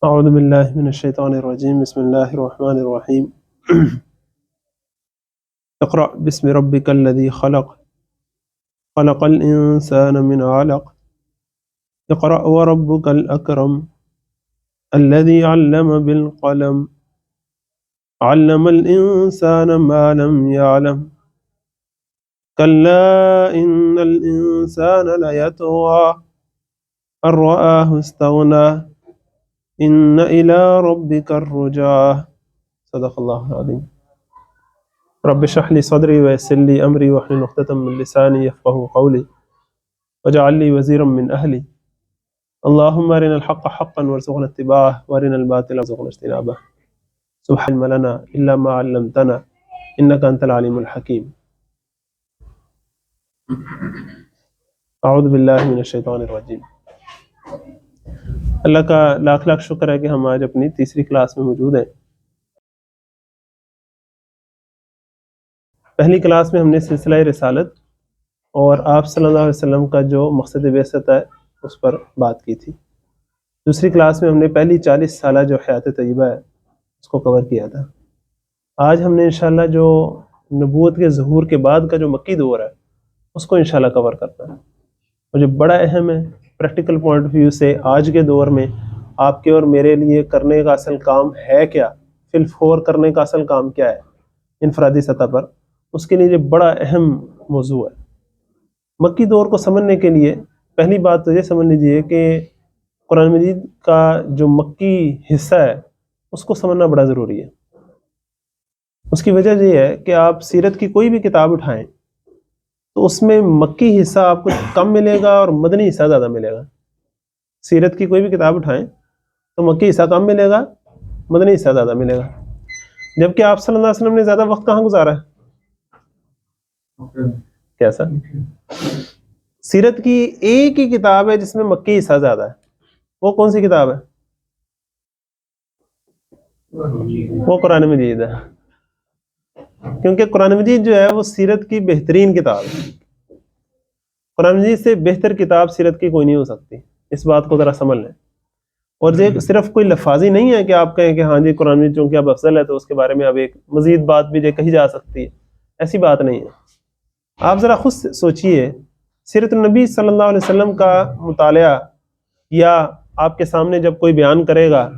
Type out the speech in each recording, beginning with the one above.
اعوذ باللہ من الشیطان الرجیم بسم اللہ الرحمن الرحیم اقرأ بسم ربک الذی خلق خلق الانسان من علق اقرأ وربک الاکرم الذی علم بالقلم علم الانسان ما لم يعلم كلا ان الانسان لیطغی ان رآہ استغنی ان الی ربک الرجعی صدق اللہ العظیم رب اشرح لي صدري ويسر لي امري واحلل عقدة من لساني يفقهوا قولي واجعل لي وزيرا من اهلي اللهم ارنا الحق حقا وارزقنا اتباعه وارنا الباطل وارزقنا اجتنابه سبحان علم لنا الا ما علمتنا انك انت العليم الحكيم اعوذ باللہ من الشیطان الرجیم۔ اللہ کا لاکھ لاکھ شکر ہے کہ ہم آج اپنی تیسری کلاس میں موجود ہیں۔ پہلی کلاس میں ہم نے سلسلہ رسالت اور آپ صلی اللہ علیہ وسلم کا جو مقصد بعثت ہے اس پر بات کی تھی۔ دوسری کلاس میں ہم نے پہلی 40 سالہ جو حیات طیبہ ہے اس کو کور کیا تھا۔ آج ہم نے انشاءاللہ جو نبوت کے ظہور کے بعد کا جو مکی دور ہے اس کو انشاءاللہ کور کرنا ہے، اور جو بڑا اہم ہے پریکٹیکل پوائنٹ آف ویو سے آج کے دور میں آپ کے اور میرے لیے کرنے کا اصل کام ہے کیا، فی الفور کرنے کا اصل کام کیا ہے انفرادی سطح پر، اس کے لیے یہ بڑا اہم موضوع ہے۔ مکی دور کو سمجھنے کے لیے پہلی بات تو یہ سمجھ لیجئے کہ قرآن مجید کا جو مکی حصہ ہے اس کو سمجھنا بڑا ضروری ہے۔ اس کی وجہ یہ ہے کہ آپ سیرت کی کوئی بھی کتاب اٹھائیں تو اس میں مکی حصہ آپ کو کم ملے گا اور مدنی حصہ زیادہ ملے گا۔ سیرت کی کوئی بھی کتاب اٹھائیں تو مکی حصہ کم ملے گا، مدنی حصہ زیادہ ملے گا، جبکہ آپ صلی اللہ علیہ وسلم نے زیادہ وقت کہاں گزارا ہے؟ کیسا؟ سیرت کی ایک ہی کتاب ہے جس میں مکی حصہ زیادہ ہے، وہ کون سی کتاب ہے؟ وہ قرآن مجید ہے، کیونکہ قرآن مجید جو ہے وہ سیرت کی بہترین کتاب ہے۔ قرآن مجید سے بہتر کتاب سیرت کی کوئی نہیں ہو سکتی، اس بات کو ذرا سمجھ لیں۔ اور یہ صرف کوئی لفاظی نہیں ہے کہ آپ کہیں کہ ہاں جی قرآن مجید چونکہ اب افضل ہے تو اس کے بارے میں اب ایک مزید بات بھی جو کہی جا سکتی ہے، ایسی بات نہیں ہے۔ آپ ذرا خود سوچئے، سیرت النبی صلی اللہ علیہ وسلم کا مطالعہ یا آپ کے سامنے جب کوئی بیان کرے گا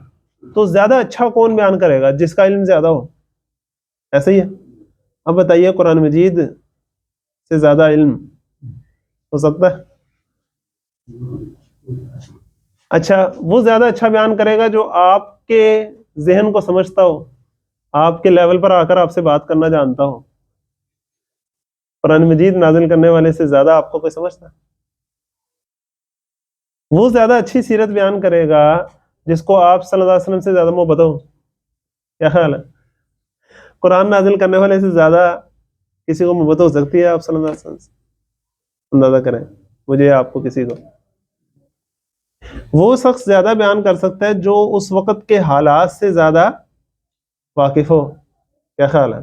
تو زیادہ اچھا کون بیان کرے گا؟ جس کا علم زیادہ ہو، ایسا ہی ہے؟ اب بتائیے قرآن مجید سے زیادہ علم ہو سکتا ہے؟ اچھا، وہ زیادہ اچھا بیان کرے گا جو آپ کے ذہن کو سمجھتا ہو، آپ کے لیول پر آ کر آپ سے بات کرنا جانتا ہو۔ قرآن مجید نازل کرنے والے سے زیادہ آپ کو کوئی سمجھتا ہے؟ وہ زیادہ اچھی سیرت بیان کرے گا جس کو آپ صلی اللہ علیہ وسلم سے زیادہ محبت ہو۔ کیا خیال ہے؟ قرآن نازل کرنے والے سے زیادہ کسی کو محبت ہو سکتی ہے آپ صلی اللہ علیہ وسلم سے؟ اندازہ کریں، مجھے آپ کو کسی کو۔ وہ شخص زیادہ بیان کر سکتا ہے جو اس وقت کے حالات سے زیادہ واقف ہو۔ کیا خیال ہے؟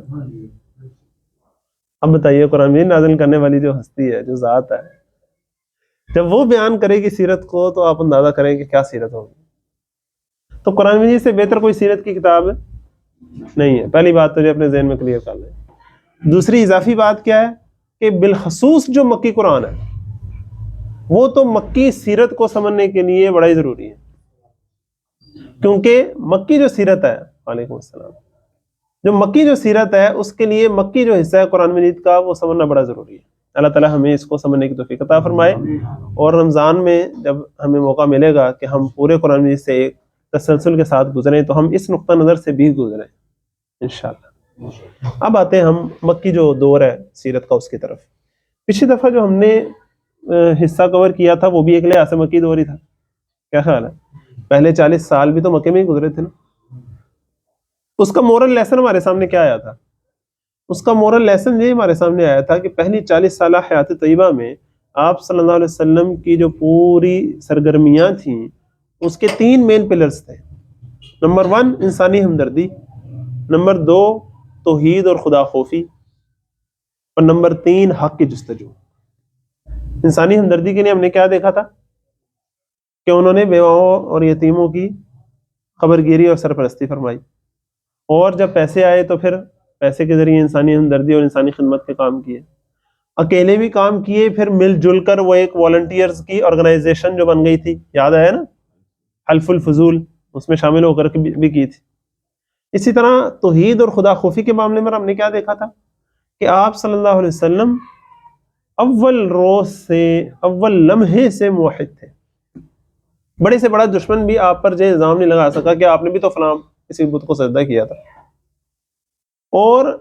اب بتائیے قرآن مجید نازل کرنے والی جو ہستی ہے، جو ذات ہے، جب وہ بیان کرے گی سیرت کو تو آپ اندازہ کریں کہ کیا سیرت ہوگی۔ تو قرآن مجید سے بہتر کوئی سیرت کی کتاب نہیں ہے۔ پہلی بات تو جو اپنے ذہن میں کلیئر کر لیں۔ دوسری اضافی بات کیا ہے کہ بالخصوص جو مکی قرآن ہے وہ تو مکی سیرت کو سمجھنے کے لیے بڑا ہی ضروری ہے، کیونکہ مکی جو سیرت ہے، وعلیکم السلام، جو مکی جو سیرت ہے اس کے لیے مکی جو حصہ ہے قرآن مجید کا وہ سمجھنا بڑا ضروری ہے۔ اللہ تعالیٰ ہمیں اس کو سمجھنے کی توفیق عطا فرمائے، اور رمضان میں جب ہمیں موقع ملے گا کہ ہم پورے قرآن مجید سے ایک تسلسل کے ساتھ گزریں تو ہم اس نقطہ نظر سے بھی گزریں انشاءاللہ۔ اب آتے ہیں ہم مکی جو دور ہے سیرت کا اس کی طرف۔ پچھلی دفعہ جو ہم نے حصہ کور کیا تھا وہ بھی ایک لحاظ سے مکی دور ہی تھا۔ کیا خیال ہے؟ پہلے 40 سال بھی تو مکے میں ہی گزرے تھے نا۔ اس کا مورل لیسن ہمارے سامنے کیا آیا تھا؟ اس کا مورل لیسن یہ ہمارے سامنے آیا تھا کہ پہلی 40 سالہ حیات طیبہ میں آپ صلی اللہ علیہ وسلم کی جو پوری سرگرمیاں تھیں اس کے 3 مین پلرز تھے۔ نمبر 1 انسانی ہمدردی، نمبر 2 توحید اور خدا خوفی، اور نمبر 3 حق کی جستجو۔ انسانی ہمدردی کے لیے ہم نے کیا دیکھا تھا کہ انہوں نے بیواؤں اور یتیموں کی خبر گیری اور سرپرستی فرمائی، اور جب پیسے آئے تو پھر پیسے کے ذریعے انسانی ہمدردی اور انسانی خدمت کے کام کیے، اکیلے بھی کام کیے، پھر مل جل کر وہ ایک والنٹیئرز کی آرگنائزیشن جو بن گئی تھی، یاد آیا نا، حلف الفضول، اس میں شامل ہو کر کے بھی کی تھی۔ اسی طرح توحید اور خدا خوفی کے معاملے میں ہم نے کیا دیکھا تھا کہ آپ صلی اللہ علیہ وسلم اول روز سے، اول لمحے سے موحد تھے، بڑے سے بڑا دشمن بھی آپ پر یہ الزام نہیں لگا سکا کہ آپ نے بھی تو فلاں کسی بت کو سجدہ کیا تھا۔ اور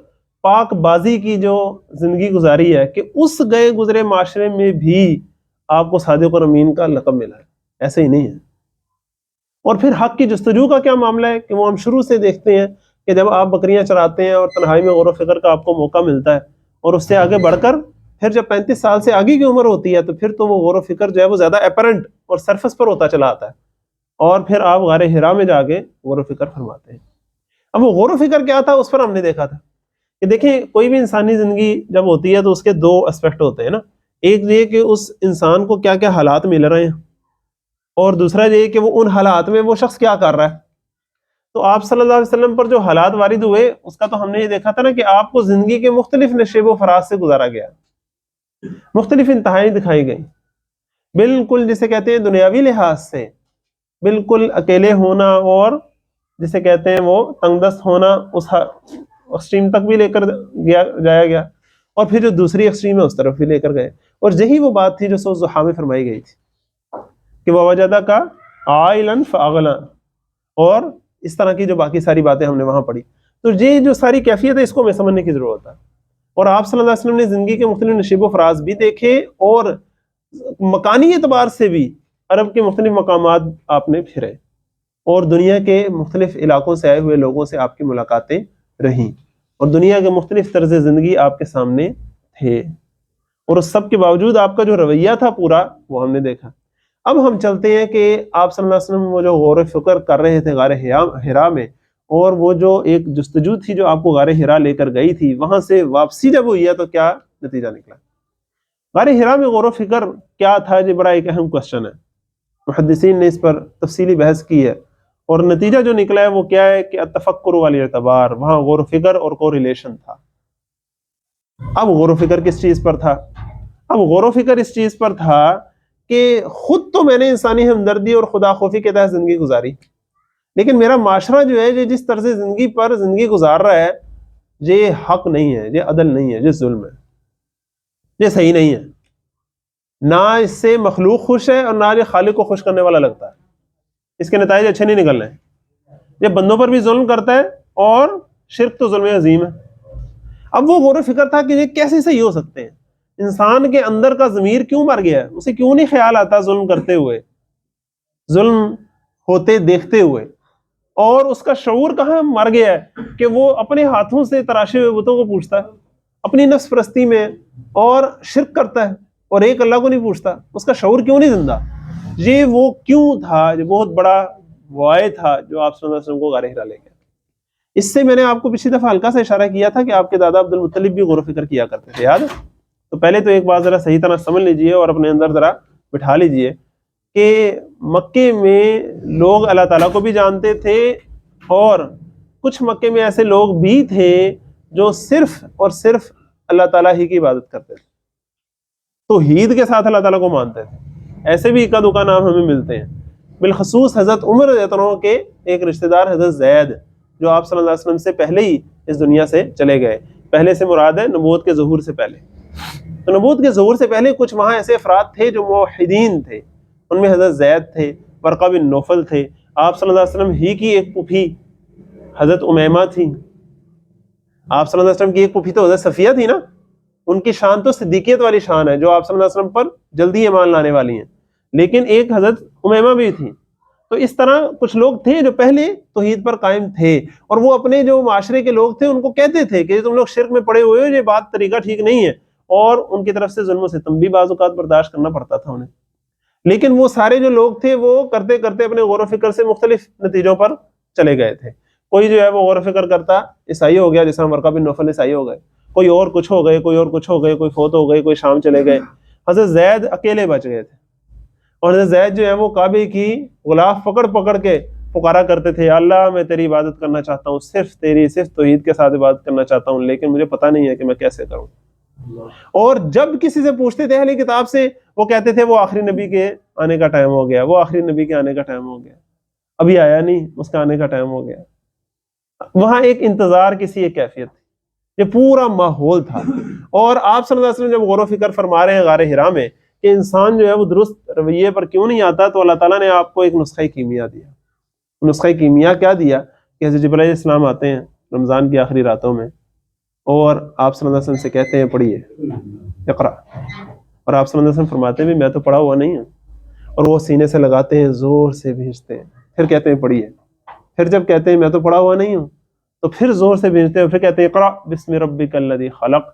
پاک بازی کی جو زندگی گزاری ہے کہ اس گئے گزرے معاشرے میں بھی آپ کو صادق اور امین کا لقب ملا ہے، ایسے ہی نہیں ہے۔ اور پھر حق کی جستجو کا کیا معاملہ ہے کہ وہ ہم شروع سے دیکھتے ہیں کہ جب آپ بکریاں چراتے ہیں اور تنہائی میں غور و فکر کا آپ کو موقع ملتا ہے، اور اس سے آگے بڑھ کر پھر جب 35 سال سے آگے کی عمر ہوتی ہے تو پھر تو وہ غور و فکر جو ہے وہ زیادہ اپیرنٹ اور سرفس پر ہوتا چلا آتا ہے، اور پھر آپ غار حرا میں جا کے غور و فکر فرماتے ہیں۔ اب وہ غور و فکر کیا تھا اس پر ہم نے دیکھا تھا کہ دیکھیں کوئی بھی انسانی زندگی جب ہوتی ہے تو اس کے دو اسپیکٹ ہوتے ہیں نا، ایک یہ کہ اس انسان کو کیا کیا حالات مل رہے ہیں، اور دوسرا یہ کہ وہ ان حالات میں وہ شخص کیا کر رہا ہے۔ تو آپ صلی اللہ علیہ وسلم پر جو حالات وارد ہوئے اس کا تو ہم نے یہ دیکھا تھا نا کہ آپ کو زندگی کے مختلف نشیب و فراز سے گزارا گیا، مختلف انتہائیں دکھائی گئیں، بالکل جسے کہتے ہیں دنیاوی لحاظ سے بالکل اکیلے ہونا، اور جسے کہتے ہیں وہ تنگ دست ہونا، اس ایکسٹریم تک بھی لے کر جایا گیا، اور پھر جو دوسری ایکسٹریم ہے اس طرف بھی لے کر گئے۔ اور یہی وہ بات تھی جو سورۃ الضحیٰ میں فرمائی گئی تھی کہ وَوَجَدَكَ عَائِلًا فَأَغْنَىٰ، اور اس طرح کی جو باقی ساری باتیں ہم نے وہاں پڑھی۔ تو یہ جو ساری کیفیت ہے اس کو ہمیں سمجھنے کی ضرورت ہے، اور آپ صلی اللہ علیہ وسلم نے زندگی کے مختلف نشیب و فراز بھی دیکھے، اور مکانی اعتبار سے بھی عرب کے مختلف مقامات آپ نے پھرے، اور دنیا کے مختلف علاقوں سے آئے ہوئے لوگوں سے آپ کی ملاقاتیں رہیں، اور دنیا کے مختلف طرز زندگی آپ کے سامنے تھے، اور اس سب کے باوجود آپ کا جو رویہ تھا پورا وہ ہم نے دیکھا۔ اب ہم چلتے ہیں کہ آپ صلی اللہ علیہ وسلم وہ جو غور و فکر کر رہے تھے غار حرا میں، اور وہ جو ایک جستجو تھی جو آپ کو غار حرا لے کر گئی تھی، وہاں سے واپسی جب ہوئی ہے تو کیا نتیجہ نکلا۔ غار حرا میں غور و فکر کیا تھا، یہ بڑا ایک اہم کوشچن ہے، محدثین نے اس پر تفصیلی بحث کی ہے، اور نتیجہ جو نکلا ہے وہ کیا ہے کہ التفکر والاعتبار، وہاں غور و فکر اور کوریلیشن تھا۔ اب غور و فکر کس چیز پر تھا؟ اب غور و فکر اس چیز پر تھا کہ خود تو میں نے انسانی ہمدردی اور خدا خوفی کے تحت زندگی گزاری، لیکن میرا معاشرہ جو ہے یہ جس طرز زندگی پر زندگی گزار رہا ہے یہ حق نہیں ہے، یہ عدل نہیں ہے، یہ ظلم ہے، یہ صحیح نہیں ہے۔ نہ اس سے مخلوق خوش ہے اور نہ یہ خالق کو خوش کرنے والا لگتا ہے، اس کے نتائج اچھے نہیں نکل رہے ہیں۔ یہ بندوں پر بھی ظلم کرتا ہے، اور شرک تو ظلم عظیم ہے۔ اب وہ غور و فکر تھا کہ یہ کیسے صحیح ہو سکتے ہیں، انسان کے اندر کا ضمیر کیوں مر گیا ہے، اسے کیوں نہیں خیال آتا ظلم کرتے ہوئے، ظلم ہوتے دیکھتے ہوئے، اور اس کا شعور کہاں مر گیا ہے کہ وہ اپنے ہاتھوں سے تراشے ہوئے بتوں کو پوجتا ہے اپنی نفس پرستی میں، اور شرک کرتا ہے، اور ایک اللہ کو نہیں پوجتا۔ اس کا شعور کیوں نہیں زندہ؟ یہ وہ کیوں تھا، یہ بہت بڑا وعدہ تھا جو آپ صلی اللہ علیہ وسلم کو غار حرا لے گیا۔ اس سے میں نے آپ کو پچھلی دفعہ ہلکا سا اشارہ کیا تھا کہ آپ کے دادا عبد المطلب بھی غور و فکر کیا کرتے تھے، یاد؟ تو پہلے تو ایک بات ذرا صحیح طرح سمجھ لیجئے اور اپنے اندر ذرا بٹھا لیجئے کہ مکے میں لوگ اللہ تعالیٰ کو بھی جانتے تھے، اور کچھ مکے میں ایسے لوگ بھی تھے جو صرف اور صرف اللہ تعالیٰ ہی کی عبادت کرتے تھے، توحید کے ساتھ اللہ تعالیٰ کو مانتے تھے۔ ایسے بھی اکا دکا نام ہمیں ملتے ہیں، بالخصوص حضرت عمر رضی اللہ عنہ کے ایک رشتہ دار حضرت زید، جو آپ صلی اللہ علیہ وسلم سے پہلے ہی اس دنیا سے چلے گئے۔ پہلے سے مراد ہے نبوت کے ظہور سے پہلے۔ تو نبوت کے ظہور سے پہلے کچھ وہاں ایسے افراد تھے جو موحدین تھے، ان میں حضرت زید تھے، ورقہ بن نوفل تھے، آپ صلی اللہ علیہ وسلم ہی کی ایک پھوپھی حضرت امیمہ تھی، آپ صلی اللہ علیہ وسلم کی ایک پھوپھی تو حضرت صفیہ تھی نا، ان کی شان تو صدیقیت والی شان ہے جو آپ صلی اللہ علیہ وسلم پر جلدی ایمان لانے والی ہیں، لیکن ایک حضرت امیمہ بھی تھی۔ تو اس طرح کچھ لوگ تھے جو پہلے توحید پر قائم تھے، اور وہ اپنے جو معاشرے کے لوگ تھے ان کو کہتے تھے کہ تم لوگ شرک میں پڑے ہوئے ہو، یہ بات طریقہ ٹھیک نہیں ہے، اور ان کی طرف سے ظلم و ستم بھی بعض اوقات برداشت کرنا پڑتا تھا انہیں۔ لیکن وہ سارے جو لوگ تھے وہ کرتے کرتے اپنے غور و فکر سے مختلف نتیجوں پر چلے گئے تھے۔ کوئی جو ہے وہ غور و فکر کرتا عیسائی ہو گیا، جیسا ورقہ بن نوفل عیسائی ہو گئے، کوئی اور کچھ ہو گئے، کوئی اور کچھ ہو گئے، کوئی فوت ہو گئے، کوئی شام چلے گئے۔ حضرت زید اکیلے بچ گئے تھے، اور حضرت زید جو ہے وہ کعبے کی غلاف پکڑ پکڑ کے پکارا کرتے تھے اللہ میں تیری عبادت کرنا چاہتا ہوں، صرف توحید کے ساتھ عبادت کرنا چاہتا ہوں، لیکن مجھے پتہ نہیں ہے کہ میں کیسے کروں. اور جب کسی سے پوچھتے تھے اہل کتاب سے، وہ کہتے تھے وہ آخری نبی کے آنے کا ٹائم ہو گیا، وہ آخری نبی کے آنے کا ٹائم ہو گیا، ابھی آیا نہیں، اس کا آنے کا ٹائم ہو گیا. وہاں ایک انتظار کسی ایک کیفیت تھی، یہ پورا ماحول تھا. اور آپ صلی اللہ علیہ وسلم جب غور و فکر فرما رہے ہیں غار حرا میں کہ انسان جو ہے وہ درست رویے پر کیوں نہیں آتا، تو اللہ تعالیٰ نے آپ کو ایک نسخہ کیمیا دیا. نسخہ کیمیا کیا دیا کہ حضرت جبرائیل علیہ السلام آتے ہیں رمضان کی آخری راتوں میں، اور آپ صلی اللہ علیہ وسلم سے کہتے ہیں پڑھیے اقرا، اور آپ صلی اللہ علیہ وسلم فرماتے ہیں میں تو پڑھا ہوا نہیں ہوں، اور وہ سینے سے لگاتے ہیں، زور سے بھیجتے ہیں، پھر کہتے ہیں پڑھیے. پھر جب کہتے ہیں میں تو پڑھا ہوا نہیں ہوں، تو پھر زور سے بھیجتے ہیں، پھر کہتے ہیں اقرا بسم ربک الذی خلق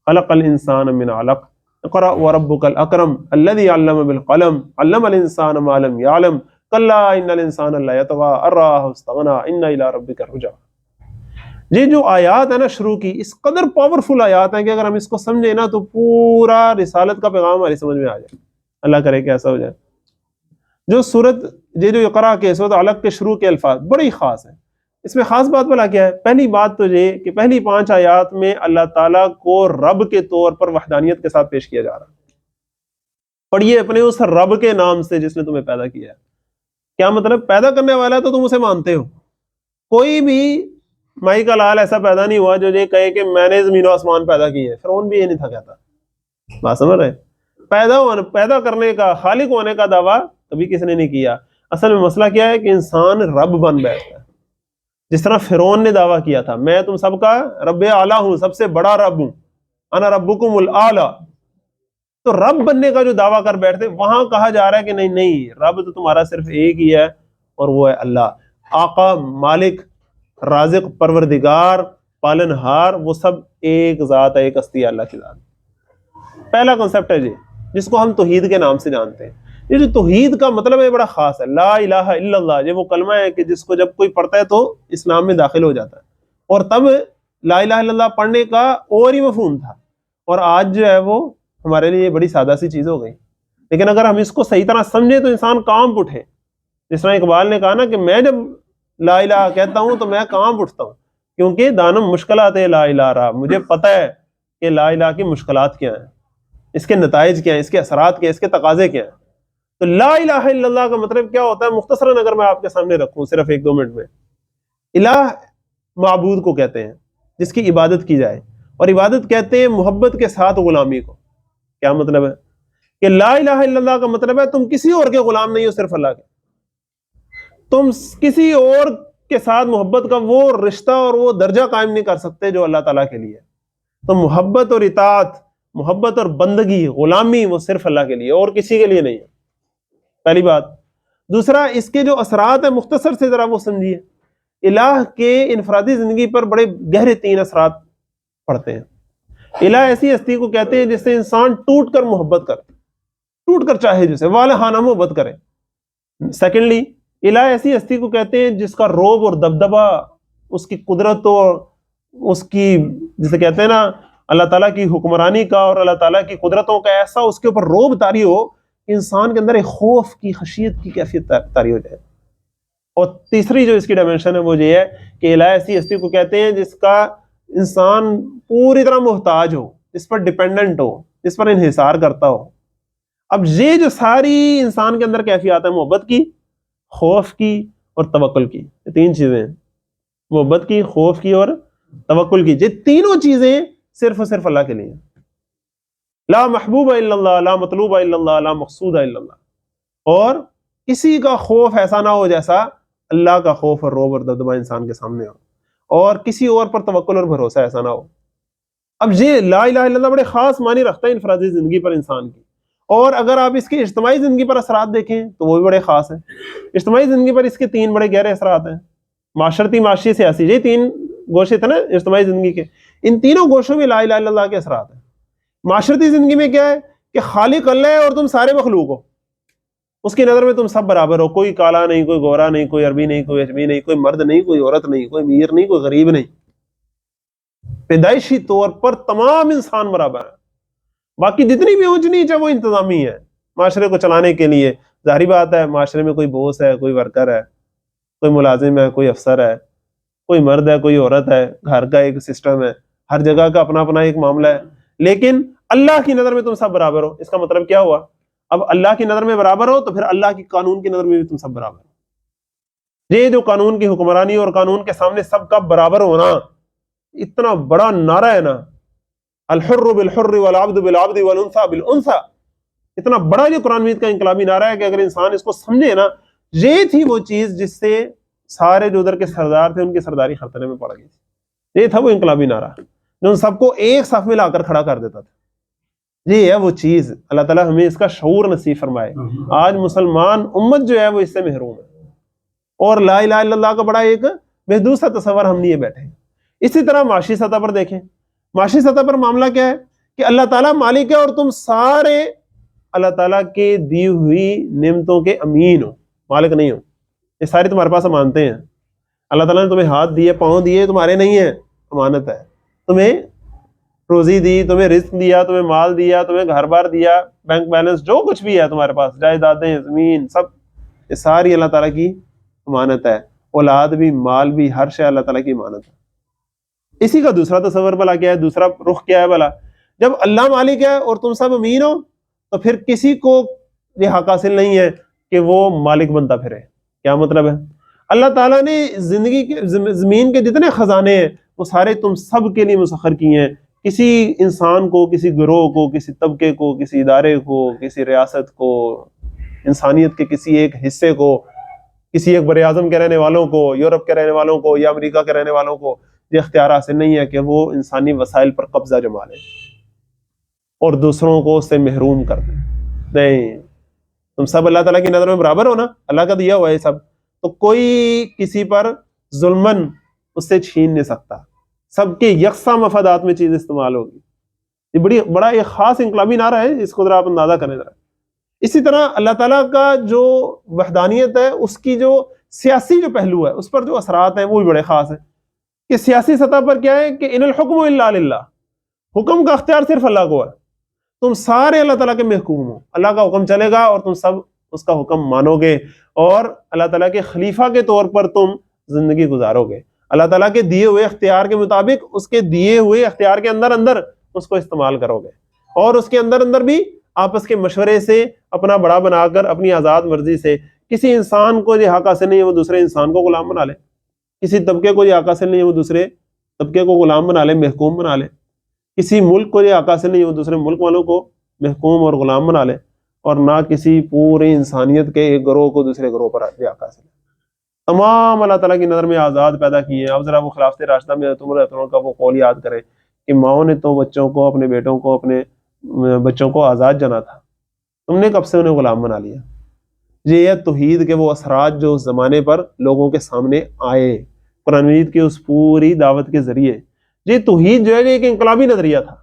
خلق الانسان من علق اقرا وربک الاکرم الذی علم بالقلم علم الانسان ما لم یعلم کلا ان الانسان لیطغی ان رآہ استغنی ان الی ربک الرجعی. یہ جو آیات ہے نا شروع کی، اس قدر پاورفل آیات ہیں کہ اگر ہم اس کو سمجھیں نا تو پورا رسالت کا پیغام ہماری سمجھ میں آ جائے. اللہ کرے کہ ایسا ہو جائے. جو سورت یہ جو اقرا کے سورت علق کے شروع کے الفاظ بڑی خاص ہیں. اس میں خاص بات بلا کیا ہے؟ پہلی بات تو یہ کہ پہلی 5 آیات میں اللہ تعالیٰ کو رب کے طور پر وحدانیت کے ساتھ پیش کیا جا رہا ہے. پڑھیے اپنے اس رب کے نام سے جس نے تمہیں پیدا کیا ہے. کیا مطلب؟ پیدا کرنے والا ہے تو تم اسے مانتے ہو. کوئی بھی مائی کا لال ایسا پیدا نہیں ہوا جو یہ کہے کہ میں نے زمین و آسمان پیدا کی ہے. فرعون بھی یہ نہیں تھا کہتا. بات سمجھ رہے؟ پیدا کرنے کا، خالق ہونے کا دعویٰ کبھی کسی نے نہیں کیا. اصل میں مسئلہ کیا ہے کہ انسان رب بن بیٹھتا ہے. جس طرح فرعون نے دعویٰ کیا تھا میں تم سب کا رب اعلیٰ ہوں، سب سے بڑا رب ہوں، انا ربکم الاعلیٰ، تو رب بننے کا جو دعویٰ کر بیٹھتے، وہاں کہا جا رہا ہے کہ نہیں، رب تو تمہارا صرف ایک ہی ہے اور وہ ہے اللہ. آقا، مالک، رازق، پروردگار، پالنہار، وہ سب ایک ذات ہے، ایک ہستی ہے اللہ کی ذات. پہلا کنسپٹ ہے جس کو ہم توحید کے نام سے جانتے ہیں. یہ جو توحید کا مطلب ہے بڑا خاص ہے. لا الہ الا اللہ، یہ وہ کلمہ ہے کہ جس کو جب کوئی پڑھتا ہے تو اسلام میں داخل ہو جاتا ہے. اور تب لا الہ الا اللہ پڑھنے کا اور ہی مفہوم تھا، اور آج جو ہے وہ ہمارے لیے بڑی سادہ سی چیز ہو گئی. لیکن اگر ہم اس کو صحیح طرح سمجھیں تو انسان کام اٹھے. جس طرح اقبال نے کہا نا کہ میں جب لا الہ کہتا ہوں تو میں کام اٹھتا ہوں، کیونکہ دانم مشکلات لا الہ رہا. مجھے پتہ ہے کہ لا الہ کی مشکلات کیا ہیں، اس کے نتائج کیا ہیں، اس کے اثرات کیا ہیں، اس کے تقاضے کیا ہیں. تو لا الہ الا اللہ کا مطلب کیا ہوتا ہے؟ مختصراً اگر میں آپ کے سامنے رکھوں صرف 1-2 منٹ میں، الہ معبود کو کہتے ہیں جس کی عبادت کی جائے، اور عبادت کہتے ہیں محبت کے ساتھ غلامی کو. کیا مطلب ہے؟ کہ لا الہ الا اللہ کا مطلب ہے تم کسی اور کے غلام نہیں ہو، صرف اللہ کے. تم کسی اور کے ساتھ محبت کا وہ رشتہ اور وہ درجہ قائم نہیں کر سکتے جو اللہ تعالیٰ کے لیے ہے. تو محبت اور اطاعت، محبت اور بندگی، غلامی، وہ صرف اللہ کے لیے اور کسی کے لیے نہیں ہے. پہلی بات. دوسرا، اس کے جو اثرات ہیں مختصر سے ذرا وہ سمجھیے. الہ کے انفرادی زندگی پر بڑے گہرے 3 اثرات پڑتے ہیں. الہ ایسی ہستی کو کہتے ہیں جس سے انسان ٹوٹ کر محبت کرے، ٹوٹ کر چاہے، جسے والہانہ محبت کرے. سیکنڈلی، الہ ایسی ہستی کو کہتے ہیں جس کا روب اور دبدبہ، اس کی قدرت اور اس کی، جسے کہتے ہیں نا اللہ تعالیٰ کی حکمرانی کا اور اللہ تعالیٰ کی قدرتوں کا ایسا اس کے اوپر روب طاری ہو کہ انسان کے اندر ایک خوف کی، خشیت کی کیفیت طاری ہو جائے. اور تیسری جو اس کی ڈائمنشن ہے وہ یہ ہے کہ الہ ایسی ہستی کو کہتے ہیں جس کا انسان پوری طرح محتاج ہو، اس پر ڈیپینڈنٹ ہو، اس پر انحصار کرتا ہو. اب یہ جو ساری انسان کے اندر کیفیات ہے، محبت کی، خوف کی اور توکل کی، یہ 3 چیزیں ہیں. محبت کی، خوف کی اور توکل کی. یہ تینوں چیزیں صرف اور صرف اللہ کے لیے. لا محبوب الا اللہ، لا مطلوب الا اللہ، لا مقصود الا اللہ. اور کسی کا خوف ایسا نہ ہو جیسا اللہ کا خوف اور روب اور دبدبہ انسان کے سامنے ہو، اور کسی اور پر توکل اور بھروسہ ایسا نہ ہو. اب یہ لا الہ الا اللہ بڑے خاص معنی رکھتا ہے انفرادی زندگی پر انسان کی. اور اگر آپ اس کی اجتماعی زندگی پر اثرات دیکھیں تو وہ بھی بڑے خاص ہیں. اجتماعی زندگی پر اس کے 3 بڑے گہرے اثرات ہیں: معاشرتی، معاشی، سیاسی. یہ 3 گوشے تھے نا اجتماعی زندگی کے. ان تینوں گوشوں میں لا الہ الا اللہ کے اثرات ہیں. معاشرتی زندگی میں کیا ہے کہ خالق اللہ ہے اور تم سارے مخلوق ہو. اس کی نظر میں تم سب برابر ہو، کوئی کالا نہیں، کوئی گورا نہیں، کوئی عربی نہیں، کوئی اجمی نہیں، کوئی مرد نہیں، کوئی عورت نہیں، کوئی امیر نہیں، کوئی غریب نہیں. پیدائشی طور پر تمام انسان برابر ہیں. باقی جتنی بھی اونچ نیچ ہے وہ انتظامی ہے معاشرے کو چلانے کے لیے. ظاہری بات ہے معاشرے میں کوئی بوس ہے، کوئی ورکر ہے، کوئی ملازم ہے، کوئی افسر ہے، کوئی مرد ہے، کوئی عورت ہے، گھر کا ایک سسٹم ہے، ہر جگہ کا اپنا اپنا ایک معاملہ ہے، لیکن اللہ کی نظر میں تم سب برابر ہو۔ اس کا مطلب کیا ہوا؟ اب اللہ کی نظر میں برابر ہو تو پھر اللہ کی قانون کی نظر میں بھی تم سب برابر ہو۔ یہ جو قانون کی حکمرانی اور قانون کے سامنے سب کا برابر ہونا، اتنا بڑا نعرہ ہے نا، الحر بالحر والعبد بالعبد والانثى بالانثى، اتنا بڑا جو قرآن مجید کا انقلابی نعرہ ہے کہ اگر انسان اس کو سمجھے نا، یہ تھی وہ چیز جس سے سارے جو ادھر کے سردار تھے ان کی سرداری خطرے میں پڑ گئی تھی۔ یہ تھا وہ انقلابی نعرہ جو ان سب کو ایک صف میں لا کر کھڑا کر دیتا تھا۔ یہ ہے وہ چیز، اللہ تعالیٰ ہمیں اس کا شعور نصیب فرمائے۔ آج مسلمان امت جو ہے وہ اس سے محروم ہے، اور لا الہ الا اللہ کا بڑا ایک محدود سا تصور ہم لیے بیٹھے ہیں۔ اسی طرح معاشی سطح پر دیکھیں، معاشی سطح پر معاملہ کیا ہے کہ اللہ تعالیٰ مالک ہے اور تم سارے اللہ تعالیٰ کے دی ہوئی نعمتوں کے امین ہو، مالک نہیں ہو۔ یہ سارے تمہارے پاس امانتیں ہیں۔ اللہ تعالیٰ نے تمہیں ہاتھ دیے، پاؤں دیے، تمہارے نہیں ہیں، امانت ہے۔ تمہیں روزی دی، تمہیں رزق دیا، تمہیں مال دیا، تمہیں گھر بار دیا، بینک بیلنس، جو کچھ بھی ہے تمہارے پاس، جائیدادیں، زمین، سب، یہ ساری اللہ تعالیٰ کی امانت ہے۔ اولاد بھی، مال بھی، ہر شے اللہ تعالیٰ کی امانت ہے۔ اسی کا دوسرا تصور بھلا کیا ہے، دوسرا رخ کیا ہے بھلا؟ جب اللہ مالک ہے اور تم سب امین ہو تو پھر کسی کو یہ حق حاصل نہیں ہے کہ وہ مالک بنتا پھرے۔ کیا مطلب ہے؟ اللہ تعالیٰ نے زندگی کے زمین کے جتنے خزانے ہیں وہ سارے تم سب کے لیے مسخر کیے ہیں۔ کسی انسان کو، کسی گروہ کو، کسی طبقے کو، کسی ادارے کو، کسی ریاست کو، انسانیت کے کسی ایک حصے کو، کسی ایک بر اعظم کے رہنے والوں کو، یورپ کے رہنے والوں کو یا امریکہ کے رہنے والوں کو یہ اختیار حاصل نہیں ہے کہ وہ انسانی وسائل پر قبضہ جما لیں اور دوسروں کو اس سے محروم کر دیں۔ نہیں، تم سب اللہ تعالیٰ کی نظر میں برابر ہو نا، اللہ کا دیا ہوا ہے سب، تو کوئی کسی پر ظلمن اس سے چھین نہیں سکتا، سب کے یکساں مفادات میں چیز استعمال ہوگی۔ یہ بڑا ایک خاص انقلابی نعرہ ہے، اس کو ذرا آپ اندازہ کریں ذرا۔ اسی طرح اللہ تعالیٰ کا جو وحدانیت ہے، اس کی جو سیاسی جو پہلو ہے، اس پر جو اثرات ہیں وہ بھی بڑے خاص ہیں۔ کہ سیاسی سطح پر کیا ہے کہ ان الحکم الا للہ، حکم کا اختیار صرف اللہ کو ہے۔ تم سارے اللہ تعالیٰ کے محکوم ہو، اللہ کا حکم چلے گا اور تم سب اس کا حکم مانو گے، اور اللہ تعالیٰ کے خلیفہ کے طور پر تم زندگی گزارو گے۔ اللہ تعالیٰ کے دیے ہوئے اختیار کے مطابق، اس کے دیے ہوئے اختیار کے اندر اندر اس کو استعمال کرو گے، اور اس کے اندر اندر بھی آپس کے مشورے سے، اپنا بڑا بنا کر، اپنی آزاد مرضی سے۔ کسی انسان کو یہ حق حاصل نہیں ہے وہ دوسرے انسان کو غلام بنا لے، کسی طبقے کو یہ حق حاصل نہیں ہے وہ دوسرے طبقے کو غلام بنا لے، محکوم بنا لے، کسی ملک کو یہ حق حاصل نہیں ہے وہ دوسرے ملک والوں کو محکوم اور غلام بنا لے، اور نہ کسی پوری انسانیت کے ایک گروہ کو دوسرے گروہ پر یہ حق حاصل ہے۔ تمام اللہ تعالیٰ کی نظر میں آزاد پیدا کیے ہیں۔ اب ذرا وہ خلافت راشدہ میں عمر کا وہ قول یاد کریں کہ ماؤں نے تو بچوں کو، اپنے بیٹوں کو، اپنے بچوں کو آزاد جنا تھا، تم نے کب سے انہیں غلام بنا لیا۔ یہ ہے توحید کے وہ اثرات جو اس زمانے پر لوگوں کے سامنے آئے قرآن مجید کی اس پوری دعوت کے ذریعے۔ یہ توحید جو ہے یہ ایک انقلابی نظریہ تھا۔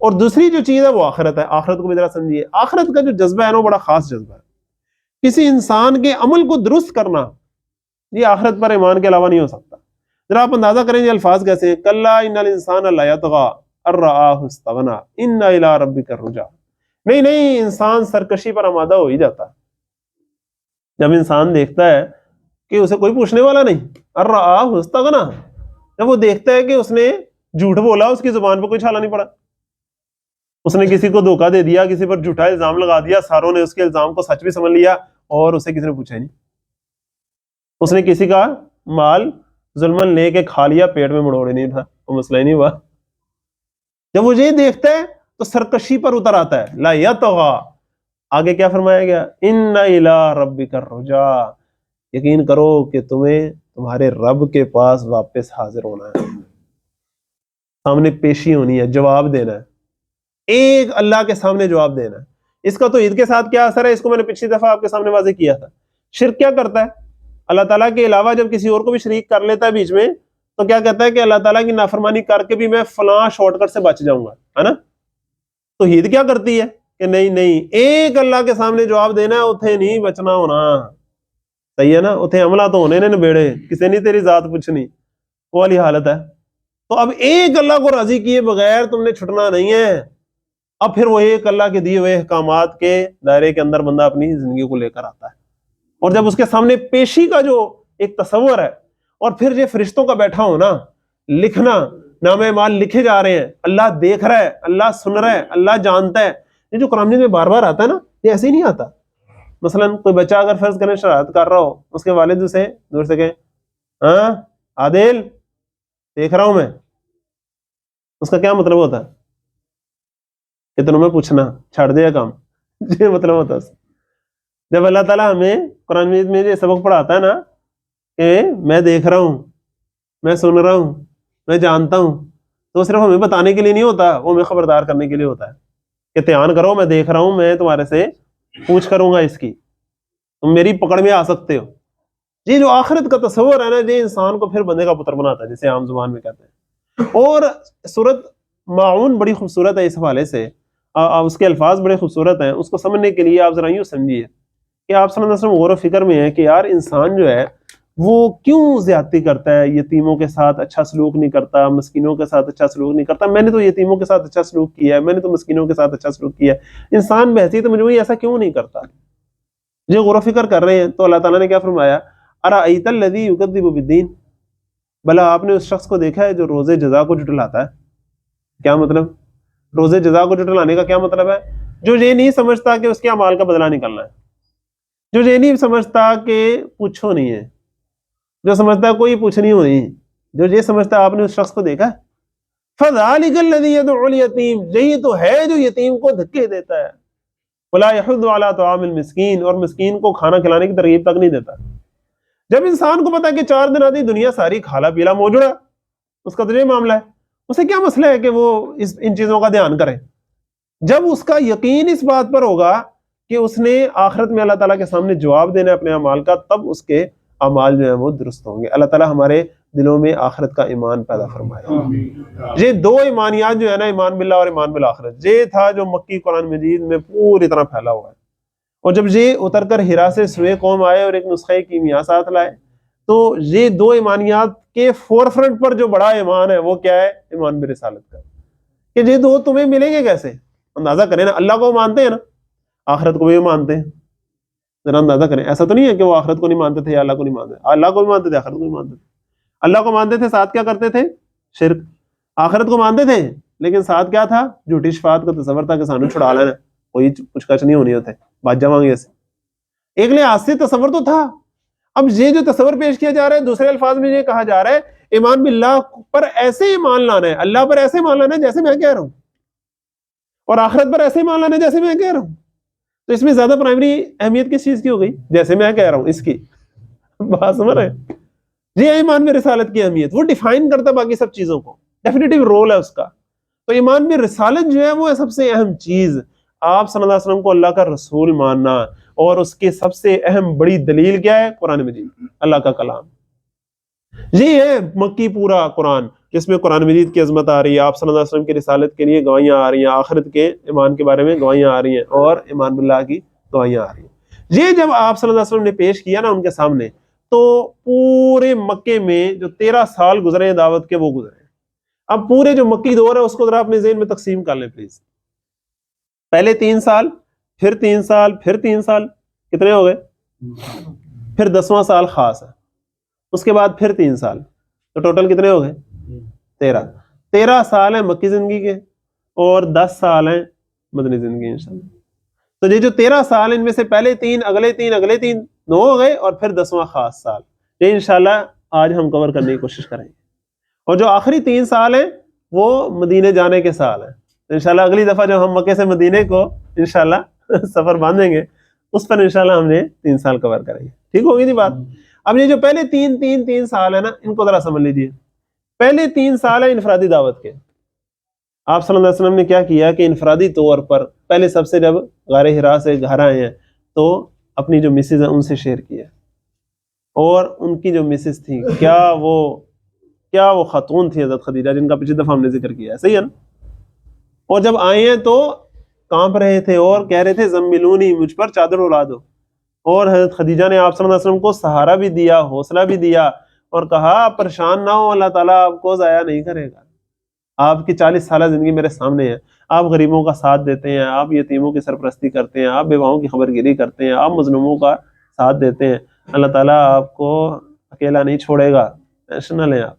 اور دوسری جو چیز ہے وہ آخرت ہے۔ آخرت کو بھی ذرا سمجھیے، آخرت کا جو جذبہ ہے نا وہ بڑا خاص جذبہ ہے۔ کسی انسان کے عمل کو درست کرنا یہ آخرت پر ایمان کے علاوہ نہیں ہو سکتا۔ ذرا آپ اندازہ کریں یہ الفاظ کیسے ہیں، کلا ان الانسان لیطغی ان رآہ استغنی ان الی ربک الرجعی۔ نہیں، انسان سرکشی پر آمادہ ہو ہی جاتا ہے جب انسان دیکھتا ہے کہ اسے کوئی پوچھنے والا نہیں، ان رآہ استغنی، جب وہ دیکھتا ہے کہ اس نے جھوٹ بولا، اس کی زبان پہ کوئی چھالا نہیں پڑا، اس نے کسی کو دھوکہ دے دیا، کسی پر جھوٹا الزام لگا دیا، ساروں نے اس کے الزام کو سچ بھی سمجھ لیا اور اسے کسی نے پوچھا ہی نہیں، اس نے کسی کا مال ظلمن لے کے کھا لیا، پیٹ میں مڑوڑے نہیں تھا، وہ مسئلہ ہی نہیں ہوا۔ جب وہ یہ دیکھتا ہے تو سرکشی پر اتر آتا ہے، لا یطغی۔ آگے کیا فرمایا گیا، ان الی ربک الرجعی، یقین کرو کہ تمہیں تمہارے رب کے پاس واپس حاضر ہونا ہے، سامنے پیشی ہونی ہے، جواب دینا ہے، ایک اللہ کے سامنے جواب دینا ہے۔ اس کا تو عید کے ساتھ کیا اثر ہے، اس کو میں نے پچھلی دفعہ آپ کے سامنے واضح کیا تھا۔ شرک کیا کرتا ہے؟ اللہ تعالیٰ کے علاوہ جب کسی اور کو بھی شریک کر لیتا ہے بیچ میں، تو کیا کہتا ہے کہ اللہ تعالیٰ کی نافرمانی کر کے بھی میں فلاں شارٹ کٹ سے بچ جاؤں گا، ہے نا؟ توحید کیا کرتی ہے کہ نہیں، ایک اللہ کے سامنے جواب دینا ہے، اتھے نہیں بچنا ہونا، صحیح ہے نا؟ اتھے عملہ تو ہونے نے نبیڑے، کسی نے تیری ذات پوچھنی، وہ والی حالت ہے۔ تو اب ایک اللہ کو راضی کیے بغیر تم نے چھٹنا نہیں ہے۔ اب پھر وہ ایک اللہ کے دیے ہوئے احکامات کے دائرے کے اندر بندہ اپنی زندگی کو لے کر آتا ہے، اور جب اس کے سامنے پیشی کا جو ایک تصور ہے. اور پھر یہ فرشتوں کا بیٹھا ہونا, لکھنا, نام اعمال لکھے جا رہے ہیں, اللہ دیکھ رہا ہے, اللہ سن رہا ہے, اللہ جانتا ہے. یہ جو قرآن مجید میں بار بار آتا ہے نا, یہ ایسے ہی نہیں آتا. مثلا کوئی بچہ اگر فرض کریں شرارت کر رہا ہو, اس کے والد اسے دور سے کہیں ہاں عادل دیکھ رہا ہوں میں, اس کا کیا مطلب ہوتا ہے کہ تنوں میں پوچھنا چھاڑ دیا کام, یہ مطلب ہوتا ہے. جب اللہ تعالیٰ ہمیں قرآن مجید میں یہ سبق پڑھاتا ہے نا کہ میں دیکھ رہا ہوں, میں سن رہا ہوں, میں جانتا ہوں, تو صرف ہمیں بتانے کے لیے نہیں ہوتا, وہ ہمیں خبردار کرنے کے لیے ہوتا ہے کہ دھیان کرو, میں دیکھ رہا ہوں, میں تمہارے سے پوچھ کروں گا اس کی, تم میری پکڑ میں آ سکتے ہو. یہ جو آخرت کا تصور ہے نا, یہ انسان کو پھر بندے کا پتر بناتا ہے, جسے عام زبان میں کہتے ہیں. اور سورۃ ماعون بڑی خوبصورت ہے اس حوالے سے, اس کے الفاظ بڑے خوبصورت ہیں. اس کو سمجھنے کے لیے آپ ذرا یوں سمجھیے کہ آپ صلی اللہ علیہ وسلم غور و فکر میں ہیں کہ یار انسان جو ہے وہ کیوں زیادتی کرتا ہے, یتیموں کے ساتھ اچھا سلوک نہیں کرتا, مسکینوں کے ساتھ اچھا سلوک نہیں کرتا. میں نے تو یتیموں کے ساتھ اچھا سلوک کیا ہے, میں نے تو مسکینوں کے ساتھ اچھا سلوک کیا ہے, انسان بحثیت مجموعی ایسا کیوں نہیں کرتا؟ جو غور و فکر کر رہے ہیں تو اللہ تعالیٰ نے کیا فرمایا, ارأیت الذی یکذب بالدین, بھلا آپ نے اس شخص کو دیکھا ہے جو روز جزا کو جھٹلاتا ہے. کیا مطلب؟ روز جزا کو جھٹلانے کا کیا مطلب ہے؟ جو یہ نہیں سمجھتا کہ اس کے اعمال کا بدلہ نکلنا ہے, جو یہ نہیں سمجھتا کہ پوچھو نہیں ہے, جو سمجھتا ہے کوئی پوچھنی ہو نہیں, جو یہ سمجھتا ہے آپ نے اس شخص کو دیکھا. فذلک الذی یدعو الیتیم, یہی تو ہے جو یتیم کو دھکے دیتا ہے. ولا یحض علی طعام المسکین, اور مسکین کو کھانا کھلانے کی ترغیب تک نہیں دیتا. جب انسان کو پتا ہے کہ 4 دن آدھی دنیا ساری کھالا پیلا موجوڑا, اس کا تو یہ معاملہ ہے, اسے کیا مسئلہ ہے کہ وہ ان چیزوں کا دھیان کرے. جب اس کا یقین اس بات پر ہوگا کہ اس نے آخرت میں اللہ تعالیٰ کے سامنے جواب دینا ہے اپنے اعمال کا, تب اس کے اعمال جو ہیں وہ درست ہوں گے. اللہ تعالیٰ ہمارے دلوں میں آخرت کا ایمان پیدا فرمائے. یہ 2 ایمانیات جو ہے نا, ایمان باللہ اور ایمان بالآخرت, یہ تھا جو مکی قرآن مجید میں پوری طرح پھیلا ہوا ہے. اور جب یہ اتر کر ہرا سے سوئے قوم آئے اور ایک نسخہ کیمیا ساتھ لائے, تو یہ 2 ایمانیات کے فور فرنٹ پر جو بڑا ایمان ہے وہ کیا ہے؟ ایمان برسالت کا. کہ یہ 2 تمہیں ملیں گے کیسے؟ اندازہ کریں نا, اللہ کو مانتے ہیں نا, آخرت کو بھی مانتے ہیں, ذرا اندازہ کریں. ایسا تو نہیں ہے کہ وہ آخرت کو نہیں مانتے تھے یا اللہ کو نہیں مانتے, اللہ کو بھی مانتے تھے, آخرت کو بھی مانتے تھے. اللہ کو مانتے تھے, ساتھ کیا کرتے تھے؟ شرک. آخرت کو مانتے تھے لیکن ساتھ کیا تھا؟ جھوٹی شفاعت کا تصور تھا کہ سانو چھڑا لینا, کوئی پوچھ گچھ نہیں ہونی ہوتے, بات جمانگے سے. ایک لحاظ سے تصور تو تھا. اب یہ جو تصور پیش کیا جا رہا ہے, دوسرے الفاظ میں یہ کہا جا رہا ہے ایمان باللہ پر ایسے ایمان لانا ہے, اللہ پر ایسے ایمان لانا ہے جیسے میں کہہ رہا ہوں, اور آخرت پر ایسے ایمان لانا ہے جیسے میں کہہ رہا ہوں. تو اس میں زیادہ پرائمری اہمیت کس چیز کی ہو گئی؟ جیسے میں کہہ رہا ہوں اس کی. بات سمجھ رہے ہیں؟ یہ ایمان میں رسالت کی اہمیت, وہ ڈیفائن کرتا ہے باقی سب چیزوں کو, ڈیفینیٹو رول ہے اس کا. تو ایمان میں رسالت جو ہے وہ ہے سب سے اہم چیز. آپ صلی اللہ علیہ وسلم کو اللہ کا رسول ماننا, اور اس کی سب سے اہم بڑی دلیل کیا ہے؟ قرآن مجید, اللہ کا کلام. یہ ہے مکی پورا قرآن جس میں قرآن مجید کی عظمت آ رہی ہے, آپ صلی اللہ علیہ وسلم کی رسالت کے لیے گواہیاں آ رہی ہیں, آخرت کے ایمان کے بارے میں گواہیاں آ رہی ہیں, اور ایمان باللہ کی گواہیاں آ رہی ہیں. یہ جب آپ صلی اللہ علیہ وسلم نے پیش کیا نا ان کے سامنے, تو پورے مکے میں جو 13 سال گزرے ہیں دعوت کے, وہ گزرے. اب پورے جو مکی دور ہے اس کو ذرا اپنے ذہن میں تقسیم کر لیں پلیز. پہلے 3 سال, پھر 3 سال, پھر 3 سال, کتنے ہو گئے؟ پھر 10واں سال خاص ہے, اس کے بعد پھر 3 سال, تو ٹوٹل کتنے ہو گئے؟ 13 سال ہیں مکی زندگی کے, اور 10 سال ہیں مدنی زندگی انشاءاللہ. تو یہ جو 13 سال ان میں سے پہلے 3, اگلے 3, اگلے 3, 9 ہو گئے, اور پھر 10واں خاص سال, یہ انشاءاللہ آج ہم کور کرنے کی کوشش کریں گے. اور جو آخری 3 سال ہیں وہ مدینے جانے کے سال ہیں. انشاءاللہ اگلی دفعہ جب ہم مکے سے مدینے کو انشاءاللہ سفر باندھیں گے, اس پر انشاءاللہ ہم نے 3 سال کور کریں گے. ٹھیک ہوگی دی بات؟ اب یہ جو پہلے 3 سال ہے نا, ان کو ذرا سمجھ لیجیے. پہلے 3 سال ہیں انفرادی دعوت کے. آپ صلی اللہ علیہ وسلم نے کیا کیا کہ انفرادی طور پر پہلے سب سے جب غار حرا سے گھر آئے ہیں تو اپنی جو مسز ہیں ان سے شیئر کیا, اور ان کی جو مسز تھی کیا وہ خاتون تھی حضرت خدیجہ, جن کا پچھلی دفعہ ہم نے ذکر کیا ہے, صحیح ہے نا. اور جب آئے ہیں تو کانپ رہے تھے اور کہہ رہے تھے زملونی, مجھ پر چادر اڑا دو. اور حضرت خدیجہ نے آپ صلی اللہ علیہ وسلم کو سہارا بھی دیا, حوصلہ بھی دیا, اور کہا آپ پریشان نہ ہو, اللہ تعالیٰ آپ کو ضائع نہیں کرے گا. آپ کی 40 سالہ زندگی میرے سامنے ہے, آپ غریبوں کا ساتھ دیتے ہیں, آپ یتیموں کی سرپرستی کرتے ہیں, آپ بیواؤں کی خبر گیری کرتے ہیں, آپ مظلوموں کا ساتھ دیتے ہیں, اللہ تعالیٰ آپ کو اکیلا نہیں چھوڑے گا، ٹینشن نہ لیں آپ.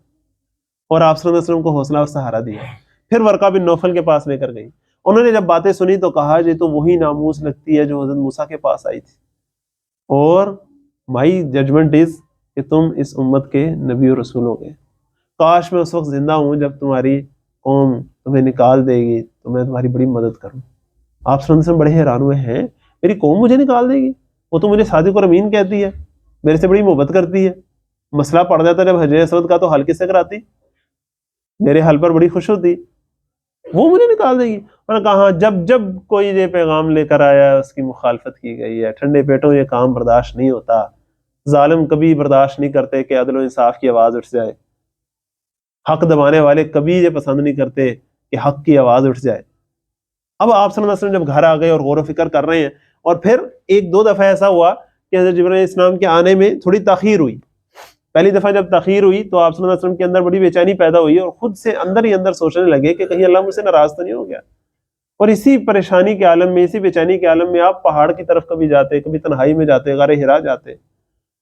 اور آپ صلی اللہ علیہ وسلم کو حوصلہ اور سہارا دیا. پھر ورقہ بن نوفل کے پاس لے کر گئی. انہوں نے جب باتیں سنی تو کہا یہ تو وہی ناموس لگتی ہے جو حضرت موسیٰ کے پاس آئی تھی، اور مائی ججمنٹ از کہ تم اس امت کے نبی و رسول ہو گئے. کاش میں اس وقت زندہ ہوں جب تمہاری قوم تمہیں نکال دے گی تو میں تمہاری بڑی مدد کروں. آپ صلی اللہ علیہ وسلم بڑے حیران ہوئے ہیں، میری قوم مجھے نکال دے گی؟ وہ تو مجھے صادق اور امین کہتی ہے، میرے سے بڑی محبت کرتی ہے. مسئلہ پڑ جاتا جب حجر اسود کا تو حل کس سے کراتی؟ میرے حل پر بڑی خوش ہوتی، وہ مجھے نکال دے گی. اور کہا جب کوئی یہ پیغام لے کر آیا اس کی مخالفت کی گئی ہے. ٹھنڈے پیٹوں یہ کام برداشت نہیں ہوتا. ظالم کبھی برداشت نہیں کرتے کہ عدل و انصاف کی آواز اٹھ جائے. حق دبانے والے کبھی یہ پسند نہیں کرتے کہ حق کی آواز اٹھ جائے. اب آپ صلی اللہ علیہ وسلم جب گھر آ گئے اور غور و فکر کر رہے ہیں، اور پھر ایک دو دفعہ ایسا ہوا کہ حضرت جبرائیل علیہ السلام کے آنے میں تھوڑی تاخیر ہوئی. پہلی دفعہ جب تاخیر ہوئی تو آپ صلی اللہ علیہ وسلم کے اندر بڑی بے چینی پیدا ہوئی، اور خود سے اندر ہی اندر سوچنے لگے کہ کہیں اللہ مجھ سے ناراض تو نہیں ہو گیا. اور اسی پریشانی کے عالم میں، اسی بے چینی کے عالم میں آپ پہاڑ کی طرف کبھی جاتے، کبھی تنہائی میں جاتے، غار حرا جاتے.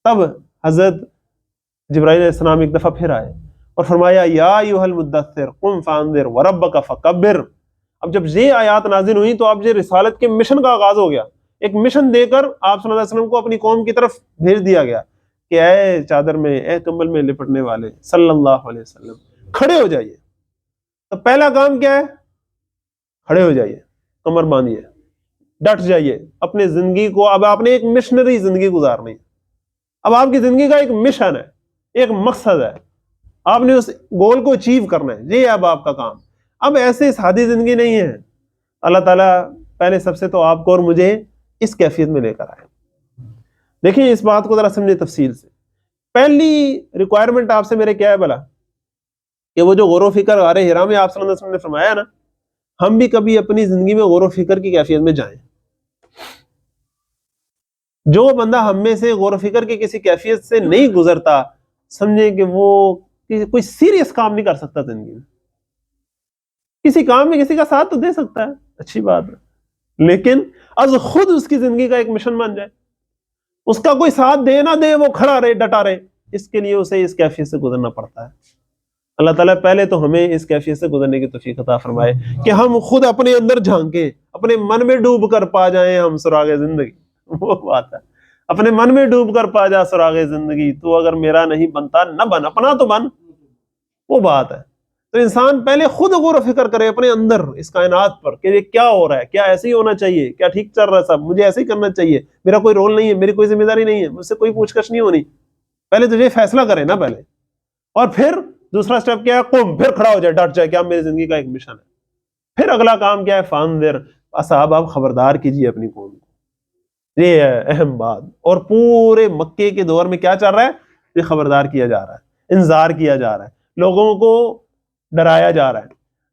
تب حضرت جبرائیل علیہ السلام ایک دفعہ پھر آئے اور فرمایا یا ایھا المدثر قم فانذر وربک فکبر. اب جب یہ آیات نازل ہوئی تو اب یہ رسالت کے مشن کا آغاز ہو گیا. ایک مشن دے کر آپ صلی اللہ علیہ وسلم کو اپنی قوم کی طرف بھیج دیا گیا کہ اے چادر میں، اے کمبل میں لپٹنے والے صلی اللہ علیہ وسلم، کھڑے ہو جائیے. تو پہلا کام کیا ہے؟ کھڑے ہو جائیے، کمر باندھیے، ڈٹ جائیے. اپنے زندگی کو اب آپ نے ایک مشنری زندگی گزارنی ہے. اب آپ کی زندگی کا ایک مشن ہے، ایک مقصد ہے، آپ نے اس گول کو اچیو کرنا ہے. یہ اب آپ کا کام. اب ایسے سادی زندگی نہیں ہے. اللہ تعالیٰ پہلے سب سے تو آپ کو اور مجھے اس کیفیت میں لے کر آئے. دیکھیں اس بات کو ذرا سمجھیں تفصیل سے. پہلی ریکوائرمنٹ آپ سے میرے کیا ہے بھلا؟ کہ وہ جو غور و فکر غار حرا میں آپ صلی اللہ علیہ وسلم نے فرمایا نا، ہم بھی کبھی اپنی زندگی میں غور و فکر کی کیفیت میں جائیں. جو بندہ ہم میں سے غور و فکر کی کسی کیفیت سے نہیں گزرتا، سمجھیں کہ وہ کوئی سیریس کام نہیں کر سکتا زندگی میں. کسی کام میں کسی کا ساتھ تو دے سکتا ہے، اچھی بات ہے، لیکن از خود اس کی زندگی کا ایک مشن بن جائے، اس کا کوئی ساتھ دے نہ دے، وہ کھڑا رہے، ڈٹا رہے، اس کے لیے اسے اس کیفیت سے گزرنا پڑتا ہے. اللہ تعالیٰ پہلے تو ہمیں اس کیفیت سے گزرنے کی توفیق عطا فرمائے کہ ہم خود اپنے اندر جھانکیں، اپنے من میں ڈوب کر پا جائیں ہم سراغ زندگی. وہ بات ہے، اپنے من میں ڈوب کر پا جا سراغ زندگی. تو اگر میرا نہیں بنتا نہ بن، اپنا تو بن. وہ بات ہے. تو انسان پہلے خود غور و فکر کرے اپنے اندر اس کائنات پر کہ یہ کیا ہو رہا ہے، کیا ایسے ہی ہونا چاہیے، کیا ٹھیک چل رہا ہے سب، مجھے ایسے ہی کرنا چاہیے، میرا کوئی رول نہیں ہے، میری کوئی ذمہ داری نہیں ہے، مجھ سے کوئی پوچھ گچھ نہیں ہونی. پہلے تو یہ فیصلہ کرے نا پہلے. اور پھر دوسرا سٹیپ کیا ہے؟ قم، پھر کھڑا ہو جائے، ڈٹ جائے کہ اب میری زندگی کا ایک مشن ہے. پھر اگلا کام کیا ہے؟ فانذر، اصحاب آپ خبردار کیجیے اپنی قوم کو. یہ ہے اہم بات. اور پورے مکے کے دور میں کیا چل رہا ہے؟ یہ خبردار کیا جا رہا ہے، انذار کیا جا رہا ہے، لوگوں کو ڈرایا جا رہا ہے.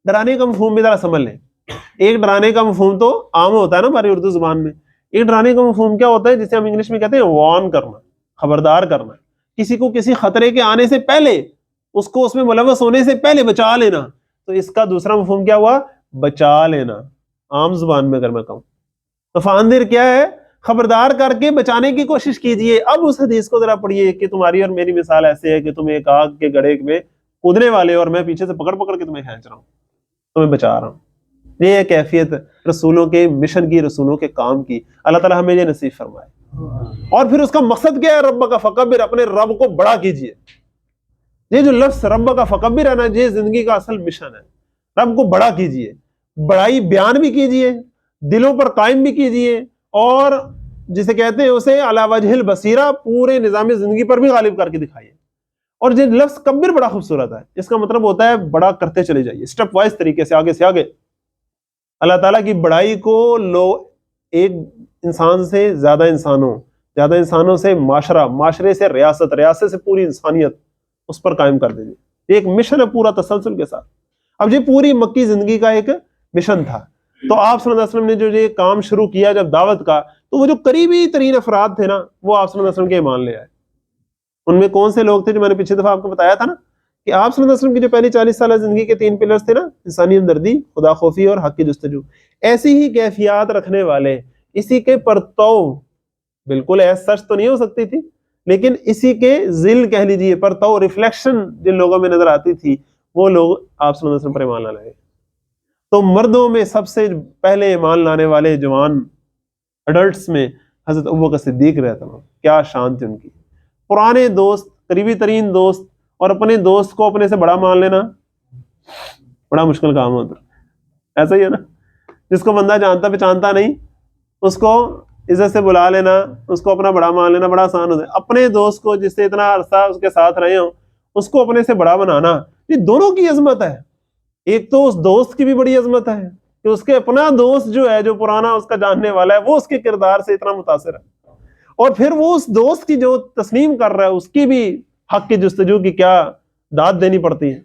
ڈرانے کا مفہوم بھی ذرا سمجھ لیں. ایک ڈرانے کا مفہوم تو عام ہوتا ہے نا ہماری اردو زبان میں. ایک ڈرانے کا مفہوم کیا ہوتا ہے جسے ہم انگلش میں کہتے ہیں وارن کرنا، خبردار کرنا. کسی کو کسی خطرے کے آنے سے پہلے، اس کو اس میں ملوث ہونے سے پہلے بچا لینا. تو اس کا دوسرا مفہوم کیا ہوا؟ بچا لینا، عام زبان میں اگر میں کہوں تو. فانذر کیا ہے؟ خبردار کر کے بچانے کی کوشش کیجئے. اب اس حدیث کو ذرا پڑھیے کہ تمہاری اور میری مثال ایسے ہے کہ تم ایک آگ کے گڑھے میں کودنے والے اور میں پیچھے سے پکڑ پکڑ کے تمہیں کھینچ رہا ہوں، تمہیں بچا رہا ہوں. یہ ہے کیفیت رسولوں کے مشن کی، رسولوں کے کام کی. اللہ تعالیٰ ہمیں یہ نصیب فرمائے. اور پھر اس کا مقصد کیا ہے؟ رب کا فکبر، اپنے رب کو بڑا کیجئے. یہ جو لفظ رب کا فکبر ہے نا، یہ زندگی کا اصل مشن ہے. رب کو بڑا کیجئے، بڑائی بیان بھی کیجئے، دلوں پر قائم بھی کیجئے، اور جسے کہتے ہیں اسے علی وجہ البصیرہ، پورے نظام زندگی پر بھی غالب کر کے دکھائیے. اور یہ لفظ کبر بڑا خوبصورت ہے. اس کا مطلب ہوتا ہے بڑا کرتے چلے جائیے، سٹیپ وائز طریقے سے، آگے سے آگے. اللہ تعالیٰ کی بڑائی کو ایک انسان سے زیادہ انسانوں، زیادہ انسانوں سے معاشرہ، معاشرے سے ریاست، ریاست سے پوری انسانیت، اس پر قائم کر دیجیے. یہ ایک مشن ہے پورا تسلسل کے ساتھ. اب یہ پوری مکی زندگی کا ایک مشن تھا. تو آپ صلی اللہ علیہ وسلم نے جو یہ کام شروع کیا جب دعوت کا، تو وہ جو قریبی ترین افراد تھے نا، وہ آپ صلی اللہ علیہ وسلم کے ایمان لے آئے. ان میں کون سے لوگ تھے جو میں نے پچھلی دفعہ آپ کو بتایا تھا نا کہ آپ صلی اللہ علیہ وسلم کی جو پہلی 40 سالہ زندگی کے 3 پلرز تھے نا، انسانی ہمدردی، خدا خوفی اور حق کی جستجو. ایسی ہی کیفیات رکھنے والے، اسی کے پرتو، بالکل ایس سچ تو نہیں ہو سکتی تھی لیکن اسی کے ذل کہہ لیجیے پر تو ریفلیکشن جن لوگوں میں نظر آتی تھی وہ لوگ آپ صلی اللہ علیہ وسلم پر ایمان لانے لگے. تو مردوں میں سب سے پہلے ایمان لانے والے جوان اڈلٹس میں حضرت ابوبکر صدیق رہتا ہوں. کیا شان تھی ان کی. پرانے دوست، قریبی ترین دوست، اور اپنے دوست کو اپنے سے بڑا مان لینا بڑا مشکل کام ہوتا. ایسا ہی ہے نا، جس کو بندہ جانتا پہچانتا نہیں اس کو عزت سے بلا لینا، اس کو اپنا بڑا مان لینا بڑا آسان ہوتا ہے. اپنے دوست کو جس سے اتنا عرصہ اس کے ساتھ رہے ہوں اس کو اپنے سے بڑا بنانا، یہ دونوں کی عظمت ہے. ایک تو اس دوست کی بھی بڑی عظمت ہے کہ اس کے اپنا دوست جو ہے، جو پرانا اس کا جاننے والا ہے، وہ اس کے کردار سے اتنا متاثر ہے، اور پھر وہ اس دوست کی جو تسلیم کر رہا ہے اس کی بھی حق کی جستجو کی کیا داد دینی پڑتی ہے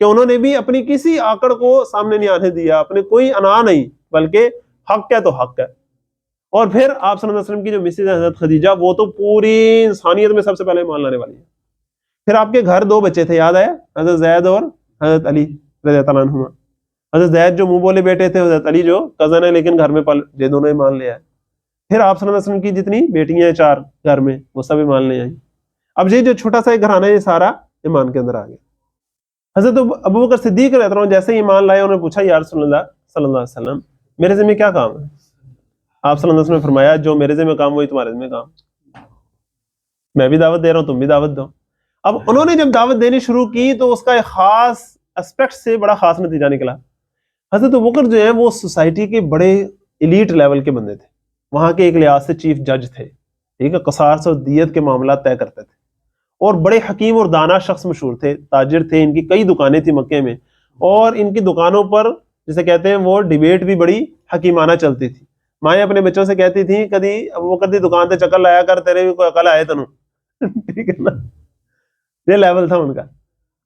کہ انہوں نے بھی اپنی کسی آکڑ کو سامنے نہیں آنے دیا، اپنے کوئی انا نہیں، بلکہ حق ہے تو حق ہے. اور پھر آپ صلی اللہ علیہ وسلم کی جو مسز حضرت خدیجہ، وہ تو پوری انسانیت میں سب سے پہلے مان لانے والی ہے. پھر آپ کے گھر 2 بچے تھے، یاد ہے، حضرت زید اور حضرت علی رضی اللہ عنہما. حضرت زید جو منہ بولے بیٹے تھے، حضرت علی جو کزن ہے لیکن گھر میں پل، یہ دونوں ہی مان لیا ہے. پھر آپ صلی اللہ علیہ وسلم کی جتنی بیٹیاں ہیں 4 گھر میں، وہ سب ایمان لے آئیں. اب یہ جو چھوٹا سا گھرانہ ہے یہ سارا ایمان کے اندر آ گیا. حضرت ابوبکر صدیق رضی اللہ عنہ جیسے ہی ایمان لائے، انہوں نے پوچھا یا رسول اللہ صلی اللہ علیہ وسلم میرے ذمہ کیا کام ہے؟ آپ صلی اللہ علیہ وسلم نے فرمایا جو میرے ذمہ کام وہی تمہارے ذمہ کام. میں بھی دعوت دے رہا ہوں، تم بھی دعوت دو. اب انہوں نے جب دعوت دینی شروع کی تو اس کا ایک خاص اسپیکٹ سے بڑا خاص نتیجہ نکلا. حضرت ابوبکر جو ہے وہ سوسائٹی کے بڑے ایلیٹ لیول کے بندے تھے، وہاں کے ایک لحاظ سے چیف جج تھے، ٹھیک ہے، قصاص اور دیت کے معاملات طے کرتے تھے، اور بڑے حکیم اور دانا شخص مشہور تھے، تاجر تھے، ان کی کئی دکانیں تھیں مکے میں، اور ان کی دکانوں پر جسے کہتے ہیں وہ ڈیبیٹ بھی بڑی حکیمانہ چلتی تھی. مائیں اپنے بچوں سے کہتی تھیں کدی ابوبکر دی دکان تے چکر لایا کر، تیرے بھی کوئی عقل آئے تنوں. ٹھیک ہے نا، یہ لیول تھا ان کا.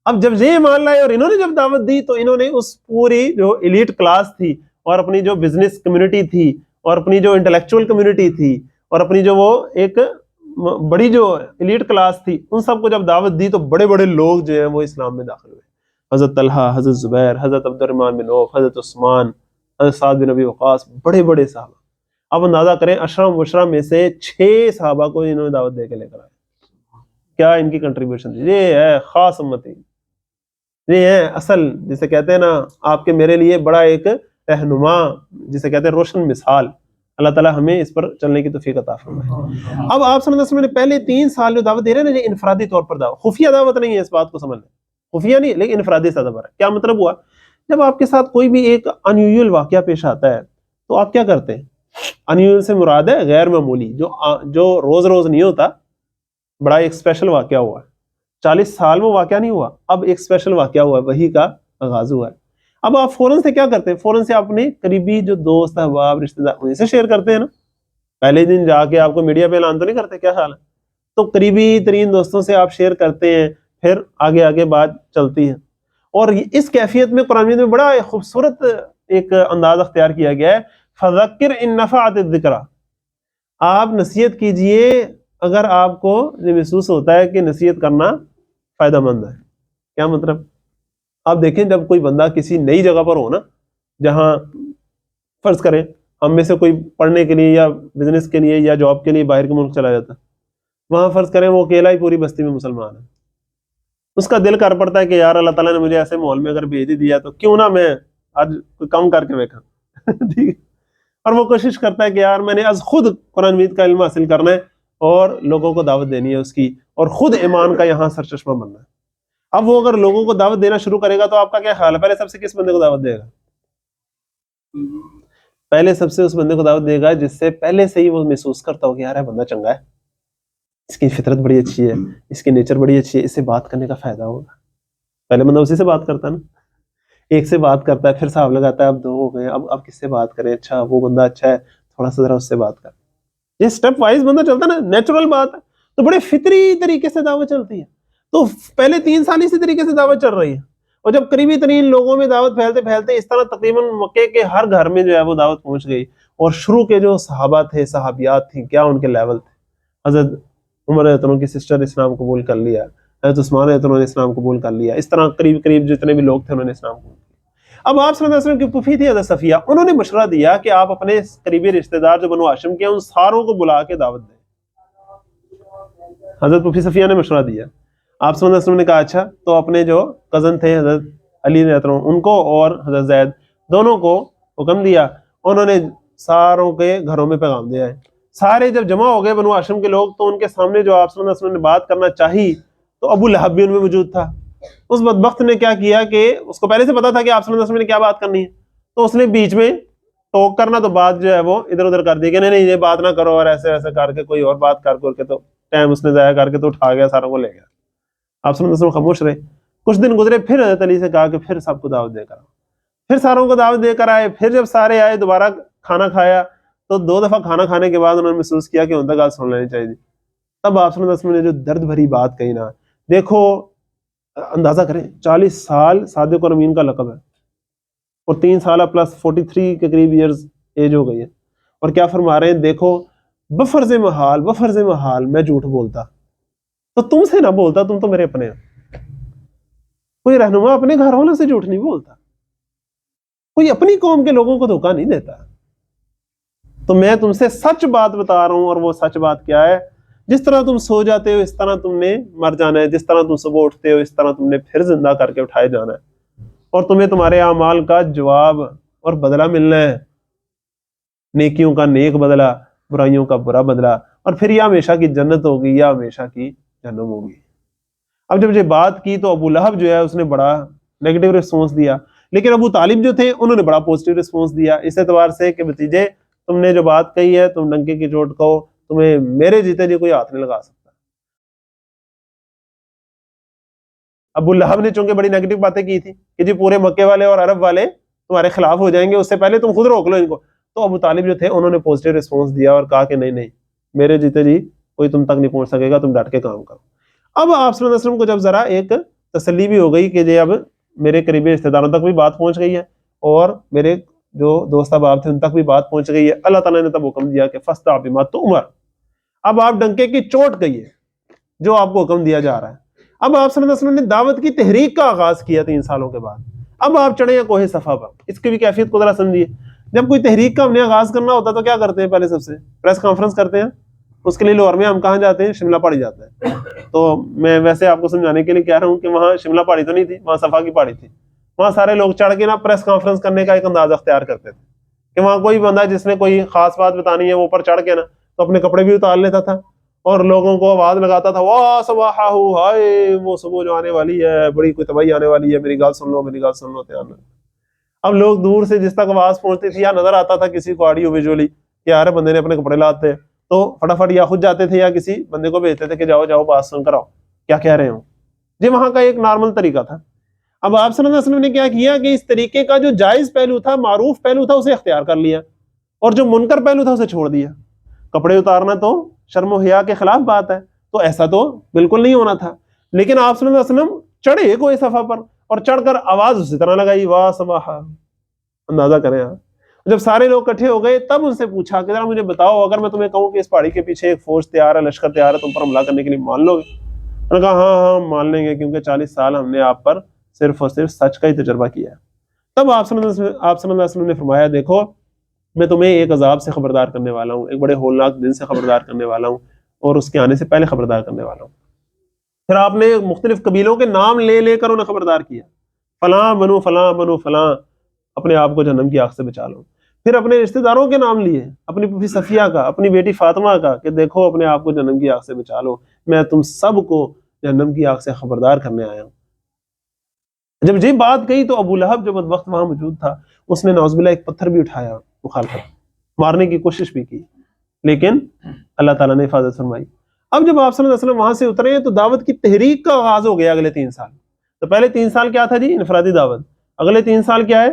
اب جب یہ مان لائے اور انہوں نے جب دعوت دی تو انہوں نے اس پوری جو ایلیٹ کلاس تھی اور اپنی جو بزنس کمیونٹی تھی اور اپنی جو انٹلیکچوئل کمیونٹی تھی اور اپنی جو وہ ایک بڑی جو ایلیٹ کلاس تھی، ان سب کو جب دعوت دی تو بڑے بڑے لوگ جو ہیں وہ اسلام میں داخل ہوئے. حضرت طلحہ، حضرت زبیر، حضرت عبد الرحمن بن عوف، حضرت عثمان، حضرت سعد بن ابی وقاص، بڑے بڑے صحابہ. اب اندازہ کریں 10 مبشرہ میں سے 6 صحابہ کو انہوں نے دعوت دے کے لے کر آئے. کیا ان کی کنٹریبیوشن تھی. یہ ہے خاص امتی، یہ ہے اصل جسے کہتے ہیں نا آپ کے میرے لیے بڑا ایک رہنما، جسے کہتے ہیں روشن مثال. اللہ تعالیٰ ہمیں اس پر چلنے کی توفیق عطا فرمائے. اب آپ صلی اللہ علیہ وسلم نے پہلے 3 سال جو دعوت دے رہے ہیں نا، یہ انفرادی طور پر دعوت، خفیہ دعوت نہیں ہے، اس بات کو سمجھ لیں، خفیہ نہیں لیکن انفرادی سطح پر ہے. کیا مطلب ہوا؟ جب آپ کے ساتھ کوئی بھی ایک انیوژل واقعہ پیش آتا ہے تو آپ کیا کرتے ہیں؟ انیوژل سے مراد ہے غیر معمولی، جو روز روز نہیں ہوتا. بڑا ایک اسپیشل واقعہ ہوا ہے، 40 سال وہ واقعہ نہیں ہوا، اب ایک اسپیشل واقعہ ہوا ہے، وحی کا آغاز ہوا ہے. اب آپ فوراً سے کیا کرتے ہیں؟ فوراً سے اپنے قریبی جو دوست احباب رشتہ دار انہیں سے شیئر کرتے ہیں نا. پہلے دن جا کے آپ کو میڈیا پہ اعلان تو نہیں کرتے کیا حال ہے، تو قریبی ترین دوستوں سے آپ شیئر کرتے ہیں، پھر آگے آگے بات چلتی ہے. اور اس کیفیت میں قرآن میں بڑا خوبصورت ایک انداز اختیار کیا گیا ہے، فذکر ان نفعت الذکریٰ. آپ نصیحت کیجئے اگر آپ کو یہ محسوس ہوتا ہے کہ نصیحت کرنا فائدہ مند ہے. کیا مطلب؟ آپ دیکھیں جب کوئی بندہ کسی نئی جگہ پر ہو نا، جہاں فرض کریں ہم میں سے کوئی پڑھنے کے لیے یا بزنس کے لیے یا جاب کے لیے باہر کے ملک چلا جاتا، وہاں فرض کریں وہ اکیلا ہی پوری بستی میں مسلمان ہے، اس کا دل کر پڑتا ہے کہ یار اللہ تعالیٰ نے مجھے ایسے ماحول میں اگر بھیج ہی دیا تو کیوں نہ میں آج کوئی کم کر کے دیکھا. ٹھیک ہے، اور وہ کوشش کرتا ہے کہ یار میں نے از خود قرآن مجید کا علم حاصل کرنا ہے اور لوگوں کو دعوت دینی ہے اس کی، اور خود ایمان کا یہاں سرچشمہ بننا ہے. اب وہ اگر لوگوں کو دعوت دینا شروع کرے گا تو آپ کا کیا خیال ہے؟ پہلے سب سے کس بندے کو دعوت دے گا؟ پہلے سب سے اس بندے کو دعوت دے گا جس سے پہلے سے ہی وہ محسوس کرتا ہو کہ یار بندہ چنگا ہے، اس کی فطرت بڑی اچھی ہے، اس کی نیچر بڑی اچھی ہے، اس سے بات کرنے کا فائدہ ہوگا. پہلے بندہ اسی سے بات کرتا ہے نا، ایک سے بات کرتا ہے پھر صاحب لگاتا ہے اب 2 ہو گئے، اب کس سے بات کریں؟ اچھا وہ بندہ اچھا ہے، تھوڑا سا ذرا اس سے بات کر. یہ سٹیپ وائز بندہ چلتا ہے نا، نیچرل بات ہے. تو بڑے فطری طریقے سے دعوت چلتی ہے. تو پہلے 3 سال اسی طریقے سے دعوت چل رہی ہے، اور جب قریبی ترین لوگوں میں دعوت پھیلتے پھیلتے اس طرح تقریباً مکے کے ہر گھر میں جو ہے وہ دعوت پہنچ گئی. اور شروع کے جو صحابہ تھے، صحابیات تھیں، کیا ان کے لیول تھے. حضرت عمر رضی اللہ عنہ کی سسٹر اسلام قبول کر لیا، حضرت عثمان رضی اللہ عنہ نے اسلام قبول کر لیا، اس طرح قریب جتنے بھی لوگ تھے انہوں نے اسلام قبول کیا. اب آپ صلی اللہ علیہ وسلم کی پھوپھی تھی حضرت صفیہ، انہوں نے مشورہ دیا کہ آپ اپنے قریبی رشتہ دار جو بنو ہاشم کے ہیں ان ساروں کو بلا کے دعوت دیں. حضرت پھوپھی صفیہ نے مشورہ دیا. آپ صلی اللہ علیہ وسلم نے کہا اچھا. تو اپنے جو کزن تھے حضرت علی رضی اللہ عنہ ان کو اور حضرت زید دونوں کو حکم دیا. انہوں نے ساروں کے گھروں میں پیغام دیا ہے. سارے جب جمع ہو گئے بنو ہاشم کے لوگ تو ان کے سامنے جو آپ صلی اللہ علیہ وسلم نے بات کرنا چاہی تو ابو لہب بھی ان میں موجود تھا. اس بدبخت نے کیا کیا کہ اس کو پہلے سے پتا تھا کہ آپ صلی اللہ علیہ وسلم نے کیا بات کرنی ہے, تو اس نے بیچ میں ٹوک کرنا تو بات جو ہے وہ ادھر ادھر کر دی کہ نہیں یہ بات نہ کرو, اور ایسے ایسے کر کے کوئی اور بات کر کے تو ٹائم اس نے ضائع کر کے تو اٹھا گیا, ساروں کو لے گیا. آپ صلی اللہ علیہ وسلم خاموش رہے. کچھ دن گزرے, پھر حضرت علی سے کہا کہ پھر سب کو دعوت دے کر آؤ. پھر ساروں کو دعوت دے کر آئے. پھر جب سارے آئے دوبارہ کھانا کھایا تو 2 دفعہ کھانا کھانے کے بعد انہوں نے محسوس کیا کہ ان تک بات سن لینی چاہیے. تب آپ صلی اللہ علیہ وسلم نے جو درد بھری بات کہی نا, دیکھو اندازہ کریں 40 سال صادق اور امین کا لقب ہے اور 3 سالہ پلس 43 کے قریب ایئرز ایج ہو گئی ہے, اور کیا فرما رہے ہیں دیکھو بفرض محال میں جھوٹ بولتا تو تم سے نہ بولتا, تم تو میرے اپنے ہو. کوئی رہنما اپنے گھر والوں سے جھوٹ نہیں بولتا, کوئی اپنی قوم کے لوگوں کو دھوکہ نہیں دیتا. تو میں تم سے سچ بات بتا رہا ہوں, اور وہ سچ بات کیا ہے, جس طرح تم سو جاتے ہو اس طرح تم نے مر جانا ہے, جس طرح تم صبح اٹھتے ہو اس طرح تم نے پھر زندہ کر کے اٹھائے جانا ہے, اور تمہیں تمہارے اعمال کا جواب اور بدلہ ملنا ہے, نیکیوں کا نیک بدلہ, برائیوں کا برا بدلہ, اور پھر یہ ہمیشہ کی جنت ہوگی یا ہمیشہ کی جہنم ہوگی. اب جب یہ بات کی تو ابو لہب جو ہے اس نے بڑا نیگیٹو ریسپانس دیا, لیکن ابو طالب جو تھے انہوں نے بڑا پوزیٹیو ریسپانس دیا اس اعتبار سے کہ بھتیجے تم نے جو بات کہی ہے تم ڈنکے کی چوٹ کہو, تمہیں میرے جیتے جی کوئی ہاتھ نہیں لگا سکتا. ابو لہب نے چونکہ بڑی نیگیٹو باتیں کی تھی کہ جی پورے مکے والے اور عرب والے تمہارے خلاف ہو جائیں گے, اس سے پہلے تم خود روک لو ان کو. تو ابو طالب جو تھے انہوں نے پوزیٹیو ریسپانس دیا اور کہا کہ نہیں میرے جیتے جی کوئی تم تک نہیں پہنچ سکے گا, تم ڈٹ کے کام کرو. اب آپ صلی اللہ علیہ وسلم کو جب ذرا ایک تسلی بھی ہو گئی کہ جی اب میرے قریبی رشتہ داروں تک بھی بات پہنچ گئی ہے اور میرے جو دوست احباب تھے ان تک بھی بات پہنچ گئی ہے, اللہ تعالیٰ نے تب حکم دیا کہ فاستع بما تؤمر, اب آپ ڈنکے کی چوٹ کہیے جو آپ کو حکم دیا جا رہا ہے. اب آپ صلی اللہ علیہ وسلم نے دعوت کی تحریک کا آغاز کیا 3 سالوں کے بعد. اب آپ چڑھے ہیں کوہ صفا پر, اس کی بھی کیفیت کو ذرا سمجھیے. جب کوئی تحریک کا ہم نے آغاز کرنا ہوتا تو کیا کرتے ہیں, پہلے سب سے پریس کانفرنس کرتے ہیں. اس کے لیے لاہور میں ہم کہاں جاتے ہیں, شملہ پہاڑی جاتے ہیں. تو میں ویسے آپ کو سمجھانے کے لیے کہہ رہا ہوں کہ وہاں شملہ پہاڑی تو نہیں تھی, وہاں صفا کی پہاڑی تھی. وہاں سارے لوگ چڑھ کے نا پریس کانفرنس کرنے کا ایک انداز اختیار کرتے تھے کہ وہاں کوئی بندہ جس نے کوئی خاص بات بتانی ہے وہ اوپر چڑھ کے نا تو اپنے کپڑے بھی اتار لیتا تھا اور لوگوں کو آواز لگاتا تھا, واہ صباحہ ہائے وہ صبح جو آنے والی ہے, بڑی کوئی تباہی آنے والی ہے, میری گال سن لو دھیان. اب لوگ دور سے جس تک آواز پہنچتی تھی یا نظر آتا تھا کسی کو آڈیو ویژولی کہ یار بندے نے اپنے کپڑے لاتے تو فٹافٹ یا خود جاتے تھے یا کسی بندے کو بھیجتے تھے کہ جاؤ بات سن کر آؤ کیا کہہ رہے ہوں. جی وہاں کا ایک نارمل طریقہ تھا. اب آپ صلی اللہ علیہ وسلم نے کیا کیا کہ اس طریقے کا جو جائز پہلو تھا, معروف پہلو تھا, اسے اختیار کر لیا, اور جو منکر پہلو تھا اسے چھوڑ دیا. کپڑے اتارنا تو شرم و حیا کے خلاف بات ہے, تو ایسا تو بالکل نہیں ہونا تھا. لیکن آپ صلی اللہ علیہ وسلم چڑھے کوئی صفا پر اور چڑھ کر آواز اسی طرح لگائی, واہ صباحہ. اندازہ کریں آپ, جب سارے لوگ اکٹھے ہو گئے تب ان سے پوچھا کہ ذرا مجھے بتاؤ اگر میں تمہیں کہوں کہ اس پہاڑی کے پیچھے ایک فوج تیار ہے, لشکر تیار ہے, تم پر حملہ کرنے کے لیے مان لو گے؟ انہوں نے کہا ہاں مان لیں گے, کیونکہ 40 سال ہم نے آپ پر صرف اور صرف سچ کا ہی تجربہ کیا ہے. تب آپ صلی اللہ علیہ وسلم نے فرمایا دیکھو میں تمہیں ایک عذاب سے خبردار کرنے والا ہوں, ایک بڑے ہولناک دن سے خبردار کرنے والا ہوں, اور اس کے آنے سے پہلے خبردار کرنے والا ہوں. پھر آپ نے مختلف قبیلوں کے نام لے کر انہیں خبردار کیا, فلاں بنو فلاں بنو فلاں, اپنے آپ کو جہنم کی آگ سے بچا لو. پھر اپنے رشتہ داروں کے نام لیے, اپنی پھوپھی صفیہ کا, اپنی بیٹی فاطمہ کا, کہ دیکھو اپنے آپ کو جہنم کی آگ سے بچا لو, میں تم سب کو جہنم کی آگ سے خبردار کرنے آیا ہوں. جب یہ بات کہی تو ابو لہب جو بدبخت وہاں موجود تھا اس نے نعوذ باللہ ایک پتھر بھی اٹھایا, مخالفت مارنے کی کوشش بھی کی, لیکن اللہ تعالیٰ نے حفاظت فرمائی. اب جب آپ صلی اللہ علیہ وسلم وہاں سے اترے تو دعوت کی تحریک کا آغاز ہو گیا اگلے 3 سال. تو پہلے 3 سال کیا تھا جی, انفرادی دعوت. اگلے 3 سال کیا ہے,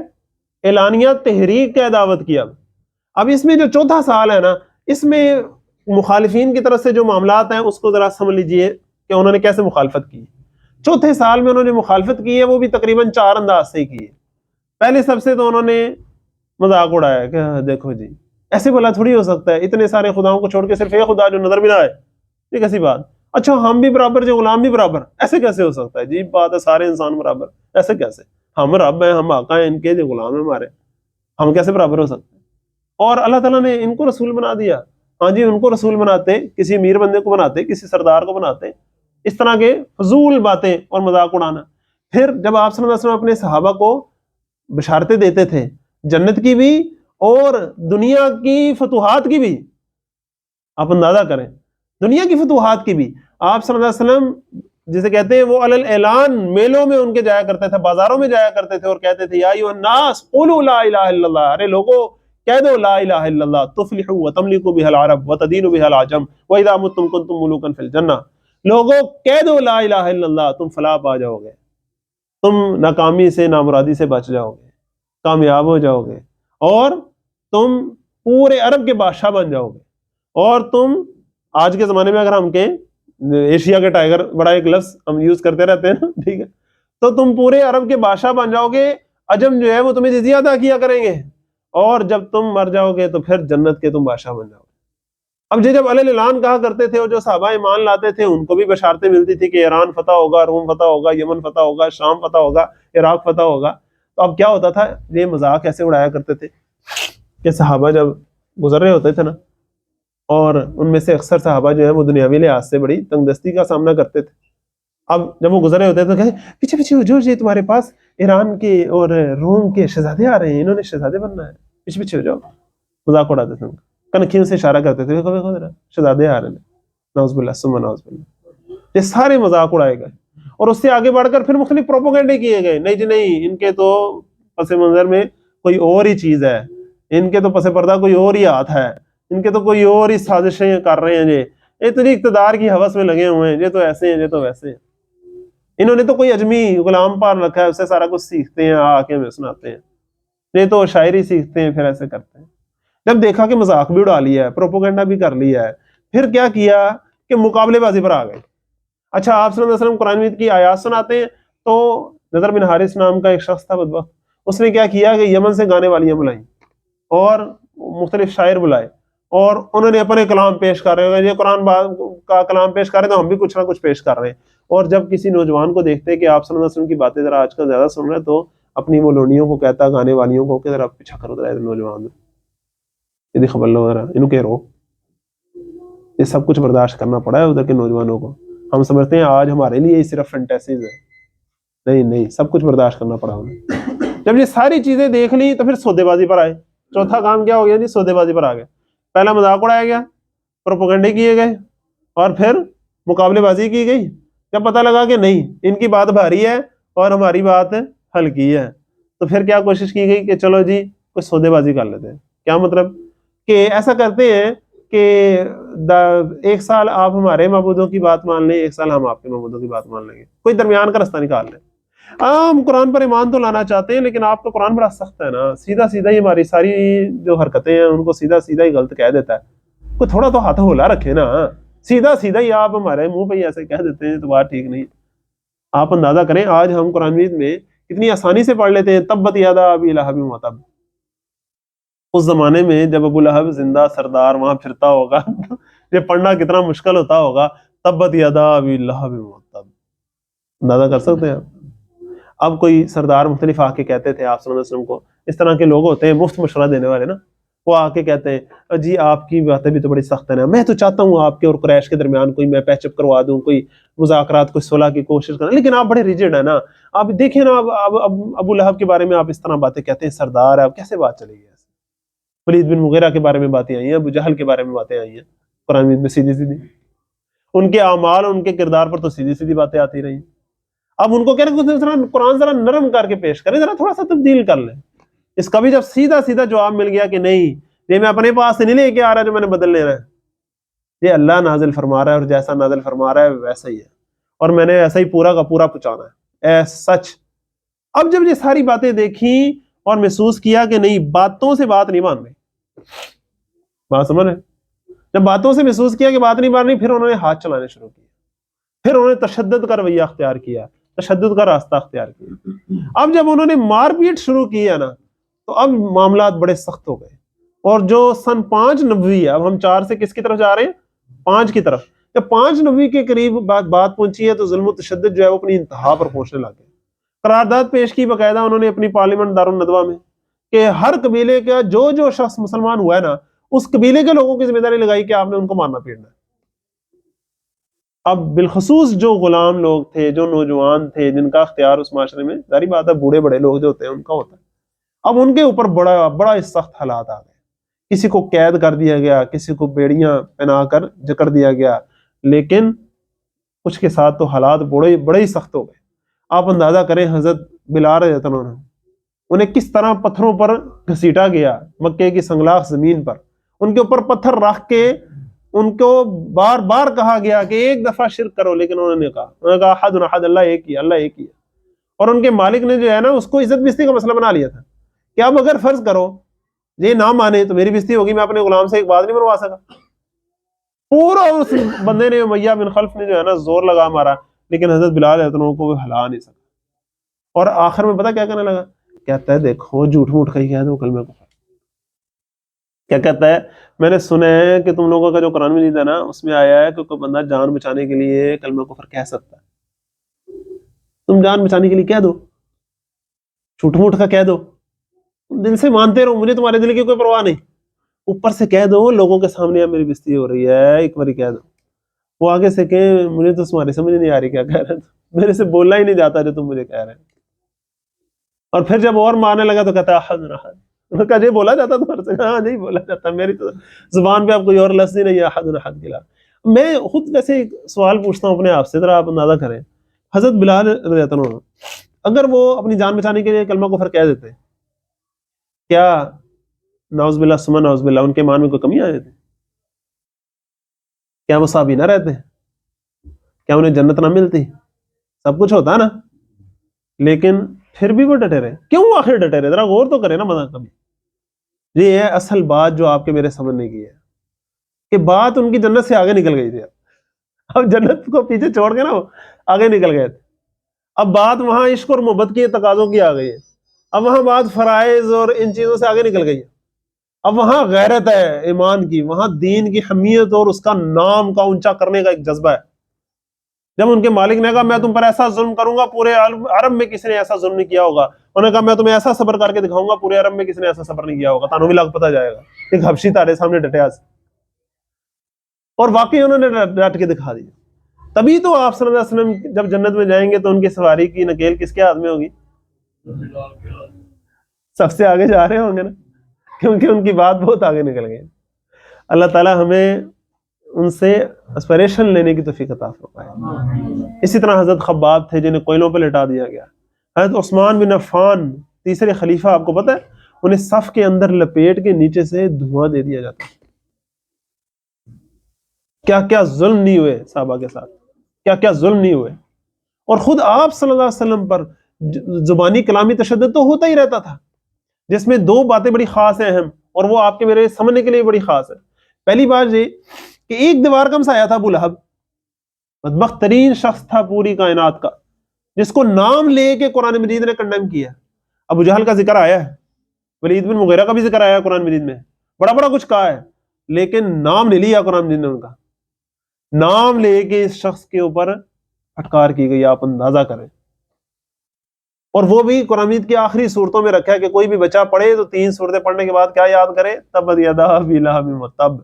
اعلانیہ تحریک کا دعوت کی. اب اس میں جو چوتھا سال ہے نا, اس میں مخالفین کی طرف سے جو معاملات ہیں اس کو ذرا سمجھ لیجئے کہ انہوں نے کیسے مخالفت کی. چوتھے سال میں انہوں نے مخالفت کی ہے, وہ بھی تقریباً 4 انداز سے ہی کی ہے. پہلے سب سے تو انہوں نے مذاق اڑایا کہ دیکھو جی ایسے بلا تھوڑی ہو سکتا ہے, اتنے سارے خداؤں کو چھوڑ کے صرف ایک خدا جو نظر بھی نہ آئے, یہ کیسی بات, اچھا ہم بھی برابر جو غلام بھی برابر, ایسے کیسے ہو سکتا ہے, جی بات ہے سارے انسان برابر, ایسے کیسے, ہم رب ہیں, ہم آقا ہیں ان کے, جو غلام ہیں ہمارے, ہم کیسے برابر ہو سکتے ہیں. اور اللہ تعالیٰ نے ان کو رسول بنا دیا, ہاں جی ان کو رسول بناتے، کسی امیر بندے کو بناتے، کسی سردار کو بناتے، اس طرح کے فضول باتیں اور مذاق اڑانا۔ پھر جب آپ صلی اللہ علیہ وسلم اپنے صحابہ کو بشارتیں دیتے تھے جنت کی بھی اور دنیا کی فتوحات کی بھی، آپ اندازہ کریں دنیا کی فتوحات کی بھی، آپ صلی اللہ علیہ وسلم جسے کہتے ہیں وہ علی الاعلان میلوں میں ان کے جایا کرتے تھے، بازاروں میں جایا کرتے تھے اور کہتے تھے یا ایھا الناس قولوا لا الہ الا اللہ، ارے لوگو کہہ دو لا الہ الا اللہ تفلحوا وتملکوا بها العرب وتدینوا بها العجم واذا متم کنتم ملوکا فی الجنہ، لوگو کہہ دو لا الہ الا اللہ، تم فلاح پا جاؤ گے، تم ناکامی سے نامرادی سے بچ جاؤ گے، کامیاب ہو جاؤ گے، اور تم پورے عرب کے بادشاہ بن جاؤ گے، اور تم آج کے زمانے میں اگر ہم کہیں ایشیا کے ٹائگر بڑا ایک لفظ ہم یوز کرتے رہتے ہیں نا، ٹھیک ہے، تو تم پورے عرب کے بادشاہ بن جاؤ گے، عجم جو ہے وہ تمہیں جزیہ ادا کیا کریں گے، اور جب تم مر جاؤ گے تو پھر جنت کے تم بادشاہ بن جاؤ گے۔ اب جب علی الاعلان کہا کرتے تھے اور جو صحابہ ایمان لاتے تھے ان کو بھی بشارتیں ملتی تھی کہ ایران فتح ہوگا، روم فتح ہوگا، یمن فتح ہوگا، شام فتح ہوگا، عراق فتح ہوگا، تو اب کیا ہوتا تھا، یہ مذاق ایسے اڑایا کرتے تھے کہ صحابہ جب گزر رہے ہوتے تھے نا، اور ان میں سے اکثر صحابہ جو ہیں وہ دنیاوی لحاظ سے بڑی تنگ دستی کا سامنا کرتے تھے، اب جب وہ گزرے ہوتے تو کہتے پیچھے پیچھے ہو جو تمہارے پاس ایران کے اور روم کے شہزادے آ رہے ہیں، انہوں نے شہزادے بننا ہے، پیچھے پیچھے ہو جاؤ، مذاق اڑاتے تھے، کنکھیوں سے اشارہ کرتے تھے شہزادے آ رہے ہیں، نعوذ باللہ ثم نعوذ باللہ، یہ سارے مذاق اڑائے گئے، اور اس سے آگے بڑھ کر پھر مختلف پروپیگنڈے کیے گئے، نہیں جی نہیں ان کے تو پس منظر میں کوئی اور ہی چیز ہے، ان کے تو پس پردہ کوئی اور ہی ہاتھ ہے، ان کے تو کوئی اور ہی سازشیں کر رہے ہیں، یہ تو اقتدار کی ہوس میں لگے ہوئے ہیں، یہ تو ایسے ہیں، یہ تو ویسے ہیں، انہوں نے تو کوئی اجمی غلام پال رکھا ہے، اس سے سارا کچھ سیکھتے ہیں، آ کے ہمیں سناتے ہیں، یہ تو شاعری سیکھتے ہیں پھر ایسے کرتے ہیں۔ جب دیکھا کہ مذاق بھی اڑا لیا ہے، پروپیگنڈا بھی کر لیا ہے، پھر کیا کیا کہ مقابلے بازی پر آ گئے۔ اچھا آپ صلی اللہ علیہ وسلم قرآن مجید کی آیات سناتے ہیں، تو نضر بن حارث نام کا ایک شخص تھا بدبخت، اس نے کیا کیا کہ یمن سے گانے والیاں بلائیں اور مختلف شاعر بلائے، اور انہوں نے اپنے کلام پیش کر رہے ہیں، یہ قرآن کا کلام پیش کر رہے ہیں تو ہم بھی کچھ نہ کچھ پیش کر رہے ہیں، اور جب کسی نوجوان کو دیکھتے کہ آپ صلی اللہ علیہ وسلم کی باتیں ذرا آج کل زیادہ سن رہے ہیں، تو اپنی وہ لونیوں کو کہتا گانے والیوں کو کہ ذرا پیچھا کرو ذرا نوجوان یہ خبر لو ذرا انہوں کہ رو، یہ سب کچھ برداشت کرنا پڑا ہے ادھر کے نوجوانوں کو۔ ہم سمجھتے ہیں آج ہمارے لیے صرف فینٹیسیز ہے، نہیں سب کچھ برداشت کرنا پڑا انہیں۔ جب یہ ساری چیزیں دیکھ لی تو پھر سودے بازی پر آئے، چوتھا کام کیا ہو گیا جی، سودے بازی پر آ گئے۔ پہلا مذاق اڑایا گیا، پروپیگنڈے کیے گئے، اور پھر مقابلے بازی کی گئی۔ جب پتہ لگا کہ نہیں ان کی بات بھاری ہے اور ہماری بات ہلکی ہے، تو پھر کیا کوشش کی گئی کہ چلو جی کچھ سودے بازی کر لیتے ہیں۔ کیا مطلب کہ ایسا کرتے ہیں کہ ایک سال آپ ہمارے معبودوں کی بات مان لیں، ایک سال ہم آپ کے معبودوں کی بات مان لیں گے، کوئی درمیان کا رستہ نکال لیں۔ ہم قرآن پر ایمان تو لانا چاہتے ہیں لیکن آپ کا قرآن بڑا سخت ہے نا، سیدھا سیدھا ہی ہماری ساری جو حرکتیں ہیں ان کو سیدھا سیدھا ہی غلط کہہ دیتا ہے، کوئی تھوڑا تو ہاتھ ہولا رکھے نا، سیدھا سیدھا ہی آپ ہمارے منہ پہ ہی ایسے کہہ دیتے ہیں تو بات ٹھیک نہیں۔ آپ اندازہ کریں آج ہم قرآن مجید میں کتنی آسانی سے پڑھ لیتے ہیں تبت یادا ابی لہب وتب، اس زمانے میں جب ابو لہب زندہ سردار وہاں پھرتا ہوگا یہ پڑھنا کتنا مشکل ہوتا ہوگا، تبت یادا ابی لہب وتب، اندازہ کر سکتے ہیں آپ؟ اب کوئی سردار مختلف آ کے کہتے تھے آپ صلی اللہ علیہ وسلم کو، اس طرح کے لوگ ہوتے ہیں مفت مشورہ دینے والے نا، وہ آ کے کہتے ہیں جی آپ کی باتیں بھی تو بڑی سخت ہیں نا، میں تو چاہتا ہوں آپ کے اور قریش کے درمیان کوئی میں پیچ اپ کروا دوں، کوئی مذاکرات کوئی صلح کی کوشش کریں، لیکن آپ بڑے ریجڈ ہیں نا، آپ دیکھیں نا اب ابو لہب کے بارے میں آپ اس طرح باتیں کہتے ہیں، سردار ہے، اب کیسے بات چلے گی؟ ایسے ولید بن مغیرہ کے بارے میں باتیں آئی ہیں، ابو جہل کے بارے میں باتیں آئی ہیں قرآن میں سیدھی سیدھی، ان کے اعمال ان کے کردار پر تو سیدھی سیدھی باتیں آتی رہی۔ اب ان کو کہہ رہے ہیں قرآن ذرا نرم کر کے پیش کریں، ذرا تھوڑا سا تبدیل کر لیں۔ اس کا بھی جب سیدھا سیدھا جواب مل گیا کہ نہیں یہ میں اپنے پاس سے نہیں لے کے آ رہا جو میں نے بدل لینا ہے، یہ اللہ نازل فرما رہا ہے اور جیسا نازل فرما رہا ہے ویسا ہی ہے، اور میں نے ایسا ہی پورا کا پورا پہنچانا ہے اے سچ۔ اب جب یہ ساری باتیں دیکھیں اور محسوس کیا کہ نہیں باتوں سے بات نہیں مان رہی، بات سمجھ رہے، جب باتوں سے محسوس کیا کہ بات نہیں مان رہی، پھر انہوں نے ہاتھ چلانے شروع کیے، پھر انہوں نے تشدد کا رویہ اختیار کیا، تشدد کا راستہ اختیار کیا۔ اب جب انہوں نے مار پیٹ شروع کی ہے نا، تو اب معاملات بڑے سخت ہو گئے، اور جو سن 5 نبوی ہے، اب ہم 4 سے کس کی طرف جا رہے ہیں؟ 5 کی طرف۔ جب 5 نبوی کے قریب بات پہنچی ہے تو ظلم و تشدد جو ہے وہ اپنی انتہا پر پہنچنے لگے۔ قرارداد پیش کی باقاعدہ انہوں نے اپنی پارلیمنٹ دارالندوہ میں کہ ہر قبیلے کا جو جو شخص مسلمان ہوا ہے نا اس قبیلے کے لوگوں کی ذمہ داری لگائی کہ آپ نے ان کو مارنا پیٹنا ہے. اب بالخصوص جو غلام لوگ تھے، جو نوجوان تھے، جن کا اختیار اس معاشرے میں، ظاہری بات ہے بوڑھے بڑے لوگ جو ہوتے ہیں ان کا ہوتا ہے، اب ان کے اوپر بڑا بڑا سخت حالات آ گئے. کسی کو قید کر دیا گیا، کسی کو بیڑیاں پہنا کر جکڑ دیا گیا، لیکن کچھ کے ساتھ تو حالات بڑے ہی سخت ہو گئے. آپ اندازہ کریں حضرت بلال رضی اللہ عنہ انہیں کس طرح پتھروں پر گھسیٹا گیا، مکے کی سنگلاخ زمین پر ان کے اوپر پتھر رکھ کے ان کو بار بار کہا گیا کہ ایک دفعہ شرک کرو، لیکن انہوں نے کہا احد احد، اللہ ایک ہی، اللہ ایک ہی ہے. اور ان کے مالک نے جو ہے نا اس کو عزت بستی کا مسئلہ بنا لیا تھا کہ اب اگر فرض کرو یہ نہ مانے تو میری بستی ہوگی، میں اپنے غلام سے ایک بات نہیں منوا سکا. پورا اس بندے نے امیہ بن خلف نے جو ہے نا زور لگا مارا، لیکن حضرت بلال رضی اللہ عنہ کو وہ ہلا نہیں سکا. اور آخر میں پتہ کیا کرنے لگا؟ کہتا ہے دیکھو جھوٹ موٹ کہیں کہہ دو کلمہ کفر. کیا کہتا ہے؟ میں نے سنا ہے کہ تم لوگوں کا جو قرآن مجید ہے نا اس میں آیا ہے کہ کوئی بندہ جان بچانے کے لیے کلمہ کفر کہہ سکتا ہے. تم جان بچانے کے لیے کہہ دو، جھوٹ موٹ کا کہہ دو، دل سے مانتے رہو، مجھے تمہارے دل کی کوئی پرواہ نہیں. اوپر سے کہہ دو لوگوں کے سامنے میری بےزتی ہو رہی ہے، ایک باری کہہ دو. وہ آگے سے کہ مجھے تو تمہاری سمجھ نہیں آ رہی کیا کہہ رہے ہیں، میرے سے بولنا ہی نہیں جاتا جو تم مجھے کہہ رہے ہیں. اور پھر جب اور مارنے لگا تو کہتا ہے احد احد. انہوں نے کہا یہ بولا جاتا تمہارے سے؟ ہاں نہیں بولا جاتا، میری تو زبان پہ اب کوئی اور لفظ ہی نہیں ہے احد احد کے علاوہ. میں خود ویسے ایک سوال پوچھتا ہوں اپنے آپ سے، ذرا آپ اندازہ کریں، حضرت بلال رضی اللہ عنہ اگر وہ اپنی جان بچانے کے لیے کلمہ کفر کہہ دیتے، کیا نعوذ باللہ ثم نعوذ باللہ ان کے ایمان میں کوئی کمی آ جاتی؟ کیا وہ صحابی نہ رہتے؟ کیا انہیں جنت نہ ملتی؟ سب کچھ ہوتا نا، لیکن پھر بھی وہ ڈٹے رہے. کیوں آخر ڈٹے رہے؟ ذرا غور تو کرے نا مزہ کبھی. یہ ہے اصل بات جو آپ کے میرے سمجھنے کی ہے کہ بات ان کی جنت سے آگے نکل گئی تھی. اب جنت کو پیچھے چھوڑ کے نا وہ آگے نکل گئے تھے. اب بات وہاں عشق اور محبت کے تقاضوں کی آ گئی ہے. اب وہاں بات فرائض اور ان چیزوں سے آگے نکل گئی ہے. اب وہاں غیرت ہے ایمان کی، وہاں دین کی حمیت اور اس کا نام کا اونچا کرنے کا ایک جذبہ ہے. جب ان کے مالک نے کہا میں تم پر ایسا ظلم کروں گا پورے عرب میں کسی نے ایسا ظلم نہیں کیا ہوگا، انہوں نے کہا میں تمہیں ایسا صبر کر کے دکھاؤں گا پورے عرب میں کسی نے ایسا صبر نہیں کیا ہوگا، تانوں بھی لگ پتہ جائے گا. ایک حبشی تارے سامنے ڈٹیا سے، اور واقعی انہوں نے ڈٹ کے دکھا دیا. تبھی تو آپ صلی اللہ علیہ وسلم جب جنت میں جائیں گے تو ان کی سواری کی نکیل کس کے ہاتھ میں ہوگی؟ سب سے آگے جا رہے ہوں گے نا، کیونکہ ان کی بات بہت آگے نکل گئی. اللہ تعالی ہمیں ان سے اسپریشن لینے کی توفیق عطا فرمائے. اسی طرح حضرت خباب تھے جنہیں کوئلوں پہ لٹا دیا گیا. حضرت عثمان بن عفان تیسرے خلیفہ، آپ کو پتہ ہے انہیں صف کے اندر لپیٹ کے نیچے سے دھواں دے دیا جاتا. کیا کیا ظلم نہیں ہوئے صحابہ کے ساتھ، کیا کیا ظلم نہیں ہوئے. اور خود آپ صلی اللہ علیہ وسلم پر زبانی کلامی تشدد تو ہوتا ہی رہتا تھا، جس میں دو باتیں بڑی خاص ہیں اہم، اور وہ آپ کے میرے سمجھنے کے لیے بڑی خاص ہے. پہلی بات یہ کہ ایک دیوار کم سایہ تھا ابو لہب، بدبخت ترین شخص تھا پوری کائنات کا، جس کو نام لے کے قرآن مجید نے کنڈیم کیا. ابو جہل کا ذکر آیا ہے، ولید بن مغیرہ کا بھی ذکر آیا ہے قرآن مجید میں، بڑا بڑا کچھ کہا ہے، لیکن نام نہیں لیا قرآن مجید نے ان کا. نام لے کے اس شخص کے اوپر پھٹکار کی گئی، آپ اندازہ کریں. اور وہ بھی قرآن مجید کی آخری صورتوں میں رکھا ہے کہ کوئی بھی بچہ پڑھے تو 3 صورتیں پڑھنے کے بعد کیا یاد کرے؟ تبت یدا ابی لہب وتب.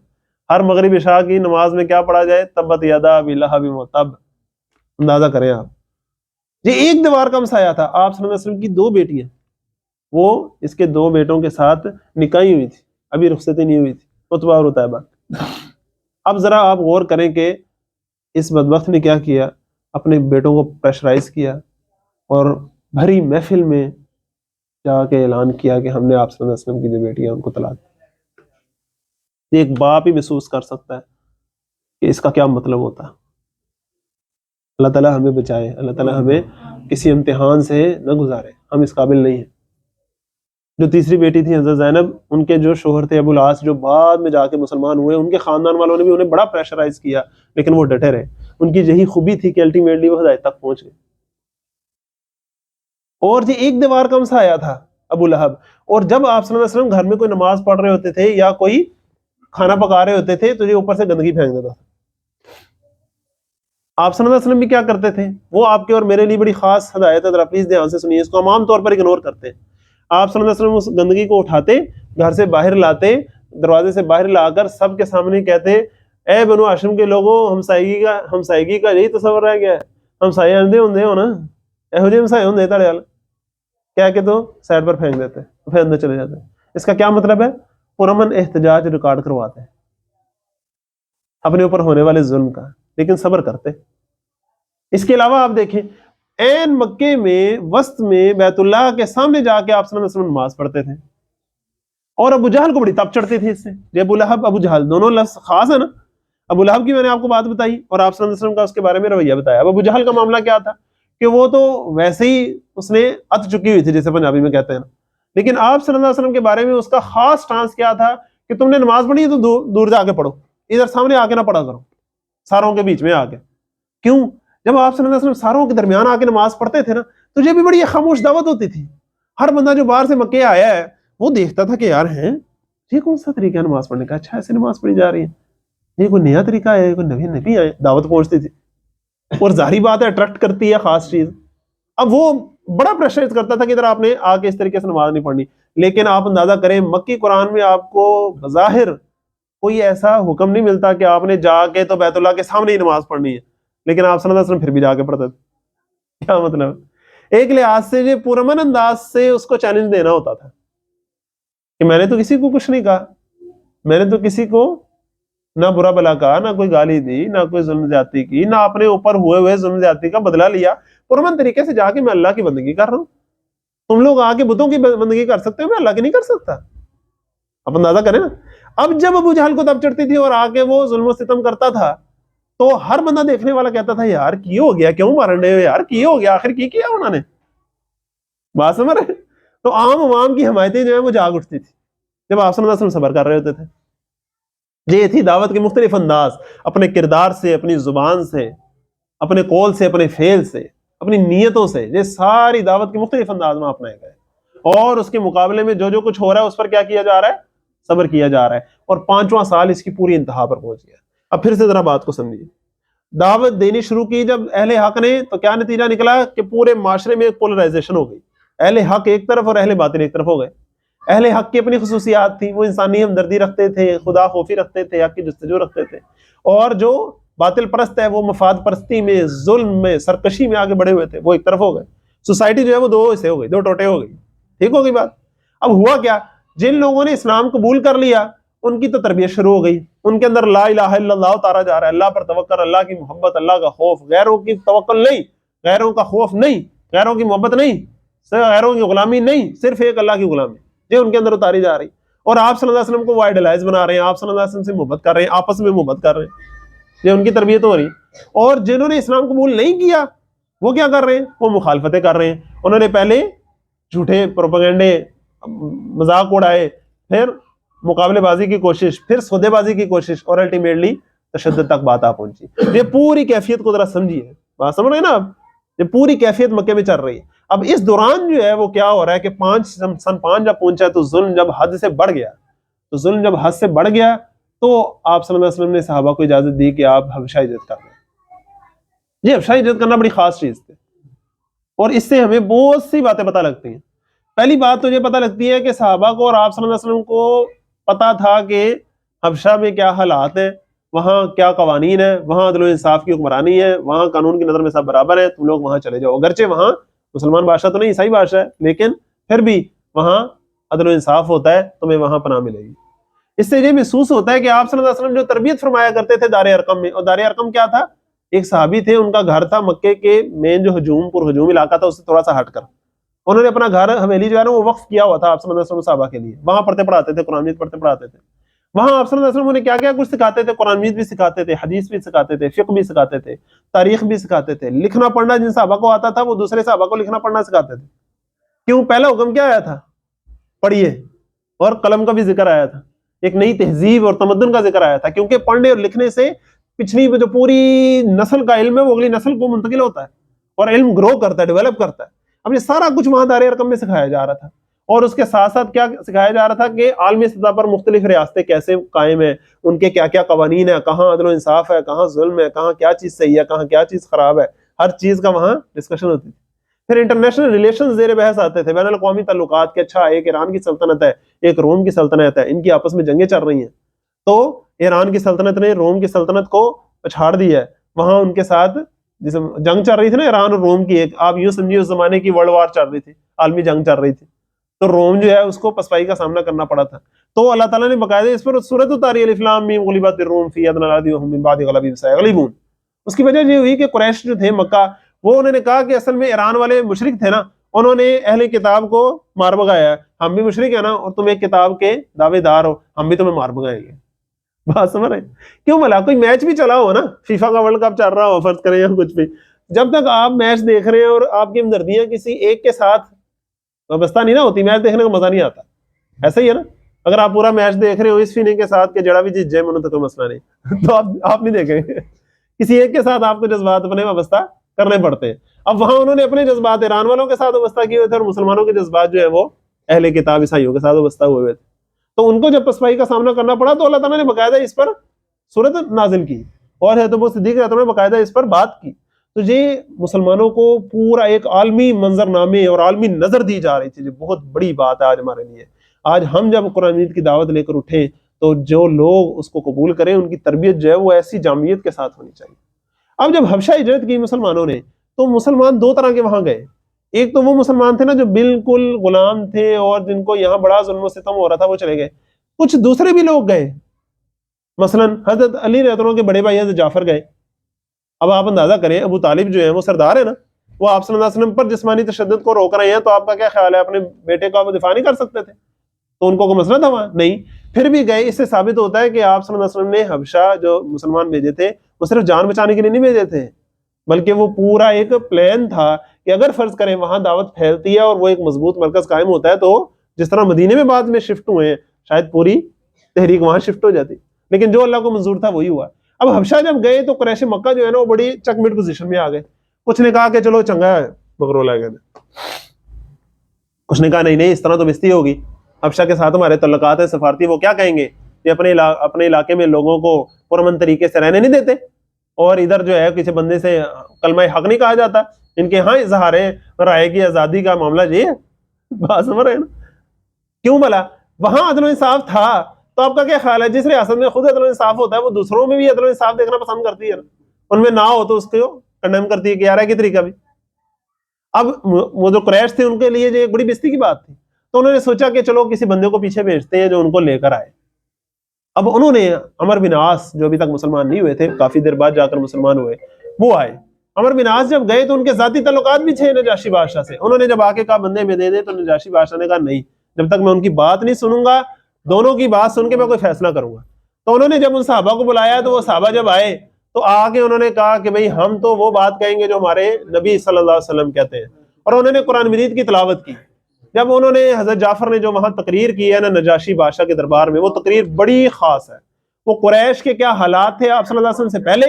ہر مغرب عشاء کی نماز میں کیا پڑھا جائے؟ تبت یدا ابی لہب وتب. اندازہ کریں آپ. یہ ایک دیوار کا سایہ تھا. آپ صلی اللہ علیہ وسلم کی 2 بیٹیاں، وہ اس کے 2 بیٹوں کے ساتھ نکاحی ہوئی تھی، ابھی رخصتی نہیں ہوئی تھی، عتبہ اور عتیبہ. اب ذرا آپ غور کریں کہ اس بدبخت نے کیا کیا، اپنے بیٹوں کو پریشرائز کیا اور بھری محفل میں جا کے اعلان کیا کہ ہم نے آپ صلی اللہ علیہ وسلم کی جو بیٹی ہیں ان کو طلاق دی. ایک باپ ہی محسوس کر سکتا ہے کہ اس کا کیا مطلب ہوتا. اللہ تعالیٰ ہمیں بچائے، اللہ تعالیٰ ہمیں کسی امتحان سے نہ گزارے، ہم اس قابل نہیں ہیں. جو تیسری بیٹی تھی حضرت زینب، ان کے جو شوہر تھے ابو العاص، جو بعد میں جا کے مسلمان ہوئے، ان کے خاندان والوں نے بھی انہیں بڑا پریشرائز کیا، لیکن وہ ڈٹے رہے. ان کی یہی خوبی تھی کہ الٹیمیٹلی وہ ہدایت تک پہنچ گئے. اور یہ ایک دیوار کا سایہ تھا ابو لہب. اور جب آپ صلی اللہ علیہ وسلم گھر میں کوئی نماز پڑھ رہے ہوتے تھے یا کوئی کھانا پکا رہے ہوتے تھے تو یہ اوپر سے گندگی پھینک دیتا تھا. آپ صلی اللہ علیہ وسلم بھی کیا کرتے تھے؟ وہ آپ کے اور میرے لیے بڑی خاص ہدایت ہے، ذرا پلیز دھیان سے سنیے، اس کو ہم عام طور پر اگنور کرتے ہیں. آپ صلی اللہ علیہ وسلم اس گندگی کو اٹھاتے، گھر سے باہر لاتے، دروازے سے باہر لا کر سب کے سامنے کہتے ہیں اے بنو ہاشم کے لوگوں ہمسائیگی کا یہی تصور رہ گیا ہے, ہمسائے اندھے ہوندے ہو نا, یہو جہے ہمسائے ہوندے تھے وال کیا کہ تو سائڈ پر پھینک دیتے ہیں, پھر اندر چلے جاتے ہیں. اس کا کیا مطلب ہے؟ پرامن احتجاج ریکارڈ کرواتے ہیں اپنے اوپر ہونے والے ظلم کا, لیکن صبر کرتے. اس کے علاوہ آپ دیکھیں عین مکے میں وسط میں بیت اللہ کے سامنے جا کے آپ صلی اللہ علیہ وسلم نماز پڑھتے تھے, اور ابو جہل کو بڑی تپ چڑھتی تھی اس سے. یہ ابو لہب ابو جہل دونوں لفظ خاص ہے نا. ابو لہب کی میں نے آپ کو بات بتائی اور آپ صلی اللہ علیہ وسلم کا اس کے بارے میں رویہ بتایا. اب ابو جہل کا معاملہ کیا تھا کہ وہ تو ویسے ہی اس نے ات چکی ہوئی تھی جیسے پنجابی میں کہتے ہیں نا, لیکن آپ صلی اللہ علیہ وسلم کے بارے میں اس کا خاص سٹانس کیا تھا کہ تم نے نماز پڑھی ہے تو دور جا کے پڑھو, ادھر سامنے آ کے نہ پڑھا کرو, ساروں کے بیچ میں آ کے. کیوں؟ جب آپ صلی اللہ علیہ وسلم ساروں کے درمیان آ کے نماز پڑھتے تھے نا تو یہ بھی بڑی خاموش دعوت ہوتی تھی. ہر بندہ جو باہر سے مکے آیا ہے وہ دیکھتا تھا کہ یار ہیں یہ کون سا طریقہ ہے نماز پڑھنے کا, اچھا ایسے نماز پڑھی جا رہی ہے, یہ کوئی نیا طریقہ ہے, کوئی نبی آئے. دعوت پہنچتی تھی اور ظاہری بات ہے اٹریکٹ کرتی ہے خاص چیز. اب وہ بڑا پریشرائز کرتا تھا کہ ادھر آپ نے آ کے اس طریقے سے نماز نہیں پڑھنی. لیکن آپ اندازہ کریں مکی قرآن میں آپ کو بظاہر کوئی ایسا حکم نہیں ملتا کہ آپ نے جا کے تو بیت اللہ کے سامنے ہی نماز پڑھنی ہے, لیکن آپ صلی اللہ علیہ وسلم پھر بھی جا کے پڑھتے تھے. کیا مطلب؟ ایک لحاظ سے یہ پرامن انداز سے اس کو چیلنج دینا ہوتا تھا کہ میں نے تو کسی کو کچھ نہیں کہا, میں نے تو کسی کو نہ برا بلا کہا, نہ کوئی گالی دی, نہ کوئی ظلم زیادتی کی, نہ اپنے اوپر ہوئے ظلم زیادتی کا بدلہ لیا. پرامن طریقے سے جا کے میں اللہ کی بندگی کر رہا ہوں. تم لوگ آ کے بتوں کی بندگی کر سکتے ہو, میں اللہ کی نہیں کر سکتا. آپ اندازہ کریں نا. اب جب ابو جہل کو تب چڑھتی تھی اور آ کے وہ ظلم و ستم کرتا تھا تو ہر بندہ دیکھنے والا کہتا تھا یار کی ہو گیا, کیوں مارن رہے ہو یار, کی ہو گیا, آخر کی کیا انہوں نے. بات سمجھ رہے؟ تو عام عوام کی حمایتیں جو ہے وہ جاگ اٹھتی تھی جب آپ صلی اللہ علیہ وسلم صبر کر رہے ہوتے تھے. یہ تھی دعوت کے مختلف انداز, اپنے کردار سے, اپنی زبان سے, اپنے قول سے, اپنے فعل سے, اپنی نیتوں سے. یہ ساری دعوت کے مختلف انداز میں اپنائے گئے, اور اس کے مقابلے میں جو کچھ ہو رہا ہے اس پر کیا کیا جا رہا ہے؟ صبر کیا جا رہا ہے. اور 5واں سال اس کی پوری انتہا پر پہنچ گیا. اب پھر سے ذرا بات کو سمجھیے. دعوت دینی شروع کی جب اہل حق نے تو کیا نتیجہ نکلا کہ پورے معاشرے میں ایک پولرائزیشن ہو گئی. اہل حق ایک طرف اور اہل باطل ایک طرف ہو گئے. اہل حق کی اپنی خصوصیات تھیں, وہ انسانی ہمدردی رکھتے تھے, خدا خوفی رکھتے تھے, حق کی جستجو رکھتے تھے. اور جو باطل پرست ہے وہ مفاد پرستی میں, ظلم میں, سرکشی میں آگے بڑھے ہوئے تھے, وہ ایک طرف ہو گئے. سوسائٹی جو ہے وہ 2 حصے ہو گئی, 2 ٹوٹے ہو گئی. ٹھیک ہو گئی بات؟ اب ہوا کیا, جن لوگوں نے اسلام قبول کر لیا ان کی تو تربیت شروع ہو گئی, ان کے اندر لا الہ الا اللہ اتارا جا رہا ہے, اللہ پر توکل, اللہ کی محبت, اللہ کا خوف, غیروں کی توکل نہیں, غیروں کا خوف نہیں, غیروں کی محبت نہیں, غیروں کی غلامی نہیں, صرف ایک اللہ کی غلامی یہ ان کے اندر اتاری جا رہی. اور آپ صلی اللہ علیہ وسلم کو وہ آئیڈلائز بنا رہے ہیں, آپ صلی اللہ علیہ وسلم سے محبت کر رہے ہیں, آپس میں محبت کر رہے ہیں, یہ ان کی تربیت ہو رہی. اور جنہوں نے اسلام قبول نہیں کیا وہ کیا کر رہے ہیں؟ وہ مخالفتیں کر رہے ہیں. انہوں نے پہلے جھوٹے پروپیگنڈے, مذاق اڑائے, پھر مقابلے بازی کی کوشش, پھر سودے بازی کی کوشش, اور الٹیمیٹلی تشدد تک بات آ پہنچی. یہ پوری کیفیت کو ذرا سمجھیے. بات سمجھ رہے ہیں نا آپ؟ یہ پوری کیفیت مکے میں چل رہی ہے. اب اس دوران جو ہے وہ کیا ہو رہا ہے کہ سن 5 جب پہنچا تو ظلم جب حد سے بڑھ گیا, تو ظلم جب حد سے بڑھ گیا تو آپ صلی اللہ علیہ وسلم نے صحابہ کو اجازت دی کہ آپ حبشہ ہجرت کر لیں. یہ حبشہ ہجرت کرنا بڑی خاص چیز تھی, اور اس سے ہمیں بہت سی باتیں پتہ لگتی ہیں. پہلی بات تو یہ پتہ لگتی ہے کہ صحابہ کو اور آپ صلی اللہ علیہ وسلم کو پتا تھا کہ حبشہ میں کیا حالات ہیں, وہاں کیا قوانین ہیں, وہاں عدل و انصاف کی حکمرانی ہے, وہاں قانون کی نظر میں سب برابر ہیں, تم لوگ وہاں چلے جاؤ. اگرچہ وہاں مسلمان بادشاہ تو نہیں, عیسائی بادشاہ ہے, لیکن پھر بھی وہاں عدل و انصاف ہوتا ہے, تمہیں وہاں پناہ ملے گی. اس سے یہ محسوس ہوتا ہے کہ آپ صلی اللہ علیہ وسلم جو تربیت فرمایا کرتے تھے دار ارقم میں, اور دار ارقم کیا تھا؟ ایک صحابی تھے, ان کا گھر تھا مکے کے مین جو پر ہجوم علاقہ تھا اس سے تھوڑا سا ہٹ کر, انہوں نے اپنا گھر حویلی جو ہے نا وہ وقف کیا ہوا تھا آپ صلی اللہ علیہ وسلم صحابہ کے لیے. وہاں پڑھتے پڑھاتے تھے, قرآن مجید پڑھتے پڑھاتے تھے. وہاں آپ صلی اللہ علیہ وسلم نے کیا کیا کچھ سکھاتے تھے, قرآن مجید بھی سکھاتے تھے, حدیث بھی سکھاتے تھے, فقہ بھی سکھاتے تھے, تاریخ بھی سکھاتے تھے, لکھنا پڑھنا جن صحابہ کو آتا تھا وہ دوسرے صحابہ کو لکھنا پڑھنا سکھاتے تھے. کیوں؟ پہلا حکم کیا آیا تھا؟ پڑھیے. اور قلم کا بھی ذکر آیا تھا, ایک نئی تہذیب اور تمدن کا ذکر آیا تھا, کیونکہ پڑھنے اور لکھنے سے پچھلی جو پوری نسل کا علم ہے وہ اگلی نسل کو منتقل ہوتا ہے, اور علم گرو کرتا ہے, ڈیولپ کرتا ہے. اب یہ سارا کچھ وہاں دار ارقم میں سکھایا جا رہا تھا, اور اس کے ساتھ ساتھ کیا سکھایا جا رہا تھا کہ عالمی سطح پر مختلف ریاستیں کیسے قائم ہیں, ان کے کیا کیا قوانین ہیں, کہاں عدل و انصاف ہے, کہاں ظلم ہے, کہاں کیا چیز صحیح ہے, کہاں کیا چیز خراب ہے, ہر چیز کا وہاں ڈسکشن ہوتی تھی. پھر انٹرنیشنل ریلیشن زیر بحث آتے تھے، بین الاقوامی تعلقات کے، اچھا ایک ایران کی سلطنت ہے، ایک روم کی سلطنت ہے، ان کی آپس میں جنگیں چل رہی ہیں، تو ایران کی سلطنت نے روم کی سلطنت کو پچھاڑ دیا ہے، وہاں ان کے ساتھ جیسے جنگ چل رہی تھی نا ایران اور روم کی، ایک آپ یوں سمجھیے اس زمانے کی ورلڈ وار چل رہی تھی، عالمی جنگ چل رہی تھی، تو روم جو ہے اس کو پسپائی کا سامنا کرنا پڑا تھا، تو اللہ تعالیٰ نے باقاعدہ اس پر سورۃ اتاری، الف لام میم غلبت الروم فی ادنی الارض وهم من بعد غلبهم سیغلبون۔ اس کی وجہ یہ ہوئی کہ قریش جو تھے مکہ، وہ انہوں نے کہا کہ اصل میں ایران والے مشرک تھے نا، انہوں نے اہل کتاب کو مار بگایا ہے، ہم بھی مشرک ہیں نا اور تم ایک کتاب کے دعوے دار ہو، ہم بھی تمہیں مار بگائیں گے۔ بات سمجھ رہے کیوں؟ بھلا کوئی میچ بھی چلا ہو نا، فیفا کا ورلڈ کپ چل رہا ہو فرض کریں یا کچھ بھی، جب تک آپ میچ دیکھ رہے ہیں اور آپ کی ہمدردیاں کسی ایک کے ساتھ وابستہ نہیں نہ ہوتی، میچ دیکھنے کا مزہ نہیں آتا۔ ایسا ہی ہے نا، اگر آپ پورا میچ دیکھ رہے ہو اس فیلنگ کے ساتھ کہ جڑا بھی جیت جائے منہ تو کوئی مسئلہ نہیں، تو آپ نہیں دیکھیں گے، کسی ایک کے ساتھ آپ کو جذبات اپنے وابستہ کرنے پڑتے ہیں۔ اب وہاں انہوں نے اپنے جذبات ایران والوں کے ساتھ وابستہ کیے ہوئے تھے اور مسلمانوں کے جذبات جو ہے وہ اہل کتاب عیسائیوں کے ساتھ وابستہ ہوئے تھے، تو ان کو جب پسپائی کا سامنا کرنا پڑا تو اللہ تعالیٰ نے باقاعدہ اس پر سورت نازل کی اور حضرت ابو صدیق رضی اللہ عنہ نے باقاعدہ اس پر بات کی، تو یہ مسلمانوں کو پورا ایک عالمی منظر نامے اور عالمی نظر دی جا رہی تھی، جو بہت بڑی بات ہے آج ہمارے لیے۔ آج ہم جب قرآن مجید کی دعوت لے کر اٹھیں تو جو لوگ اس کو قبول کریں ان کی تربیت جو ہے وہ ایسی جامعیت کے ساتھ ہونی چاہیے۔ اب جب حبشہ ہجرت کی مسلمانوں نے، تو مسلمان دو طرح کے وہاں گئے، ایک تو وہ مسلمان تھے نا جو بالکل غلام تھے اور جن کو یہاں بڑا ظلم و ستم ہو رہا تھا، وہ چلے گئے، کچھ دوسرے بھی لوگ گئے، مثلا حضرت علی رضی اللہ عنہ کے بڑے بھائی حضرت جعفر گئے۔ اب آپ اندازہ کریں ابو طالب جو ہیں وہ سردار ہے نا، وہ آپ صلی اللہ علیہ وسلم پر جسمانی تشدد کو روک رہے ہیں، تو آپ کا کیا خیال ہے اپنے بیٹے کا وہ دفاع نہیں کر سکتے تھے؟ تو ان کو کوئی مسئلہ تھا وہاں؟ نہیں، پھر بھی گئے۔ اس سے ثابت ہوتا ہے کہ آپ صلی اللہ علیہ وسلم نے حبشہ جو مسلمان بھیجے تھے وہ صرف جان بچانے کے لیے نہیں بھیجے تھے، بلکہ وہ پورا ایک پلان تھا کہ اگر فرض کریں وہاں دعوت پھیلتی ہے اور وہ ایک مضبوط مرکز قائم ہوتا ہے، تو جس طرح مدینے میں بعد میں شفٹ ہوئے ہیں شاید پوری تحریک وہاں شفٹ ہو جاتی، لیکن جو اللہ کو منظور تھا وہی ہوا۔ اب حبشہ جب گئے تو قریش مکہ جو ہے نا وہ بڑی چکمٹ پوزیشن میں آ گئے، کچھ نے کہا کہ چلو چنگا ہے بغرول آ گئے، کچھ نے کہا نہیں اس طرح تو بستی ہوگی، حبشہ کے ساتھ ہمارے تعلقات ہیں سفارتی، وہ کیا کہیں گے، یہ اپنے علاقے میں لوگوں کو پرامن طریقے سے رہنے نہیں دیتے، اور ادھر جو ہے کسی بندے سے کلمہ حق نہیں کہا جاتا، ان کے ہاں اظہار رائے کی آزادی کا معاملہ یہ ہے۔ بات سمجھ رہے ہیں نا؟ کیوں بھلا وہاں عدل و انصاف تھا، تو آپ کا کیا خیال ہے جس ریاست میں خود عدل و انصاف ہوتا ہے وہ دوسروں میں بھی عدل و انصاف دیکھنا پسند کرتی ہے نا؟ ان میں نہ ہو تو اس کو کنڈیم کرتی ہے کہ یار ہے کی طریقہ بھی۔ اب وہ جو قریش تھے ان کے لیے یہ ایک بڑی بستی کی بات تھی، تو انہوں نے سوچا کہ چلو کسی بندے کو پیچھے بھیجتے ہیں جو ان کو لے کر آئے۔ اب انہوں نے عمر بن عاص جو ابھی تک مسلمان نہیں ہوئے تھے، کافی دیر بعد جا کر مسلمان ہوئے، وہ آئے۔ عمر بن عاص جب گئے تو ان کے ذاتی تعلقات بھی تھے نجاشی بادشاہ سے، انہوں نے جب آ کے کہا بندے میں دے دے، تو نجاشی بادشاہ نے کہا نہیں، جب تک میں ان کی بات نہیں سنوں گا، دونوں کی بات سن کے میں کوئی فیصلہ کروں گا۔ تو انہوں نے جب ان صحابہ کو بلایا تو وہ صحابہ جب آئے تو آ کے انہوں نے کہا کہ بھئی ہم تو وہ بات کہیں گے جو ہمارے نبی صلی اللہ علیہ وسلم کہتے ہیں، اور انہوں نے قرآن مجید کی تلاوت کی۔ جب انہوں نے حضرت جعفر نے جو وہاں تقریر کی ہے نا نجاشی بادشاہ کے دربار میں، وہ تقریر بڑی خاص ہے، وہ قریش کے کیا حالات تھے آپ صلی اللہ علیہ وسلم سے پہلے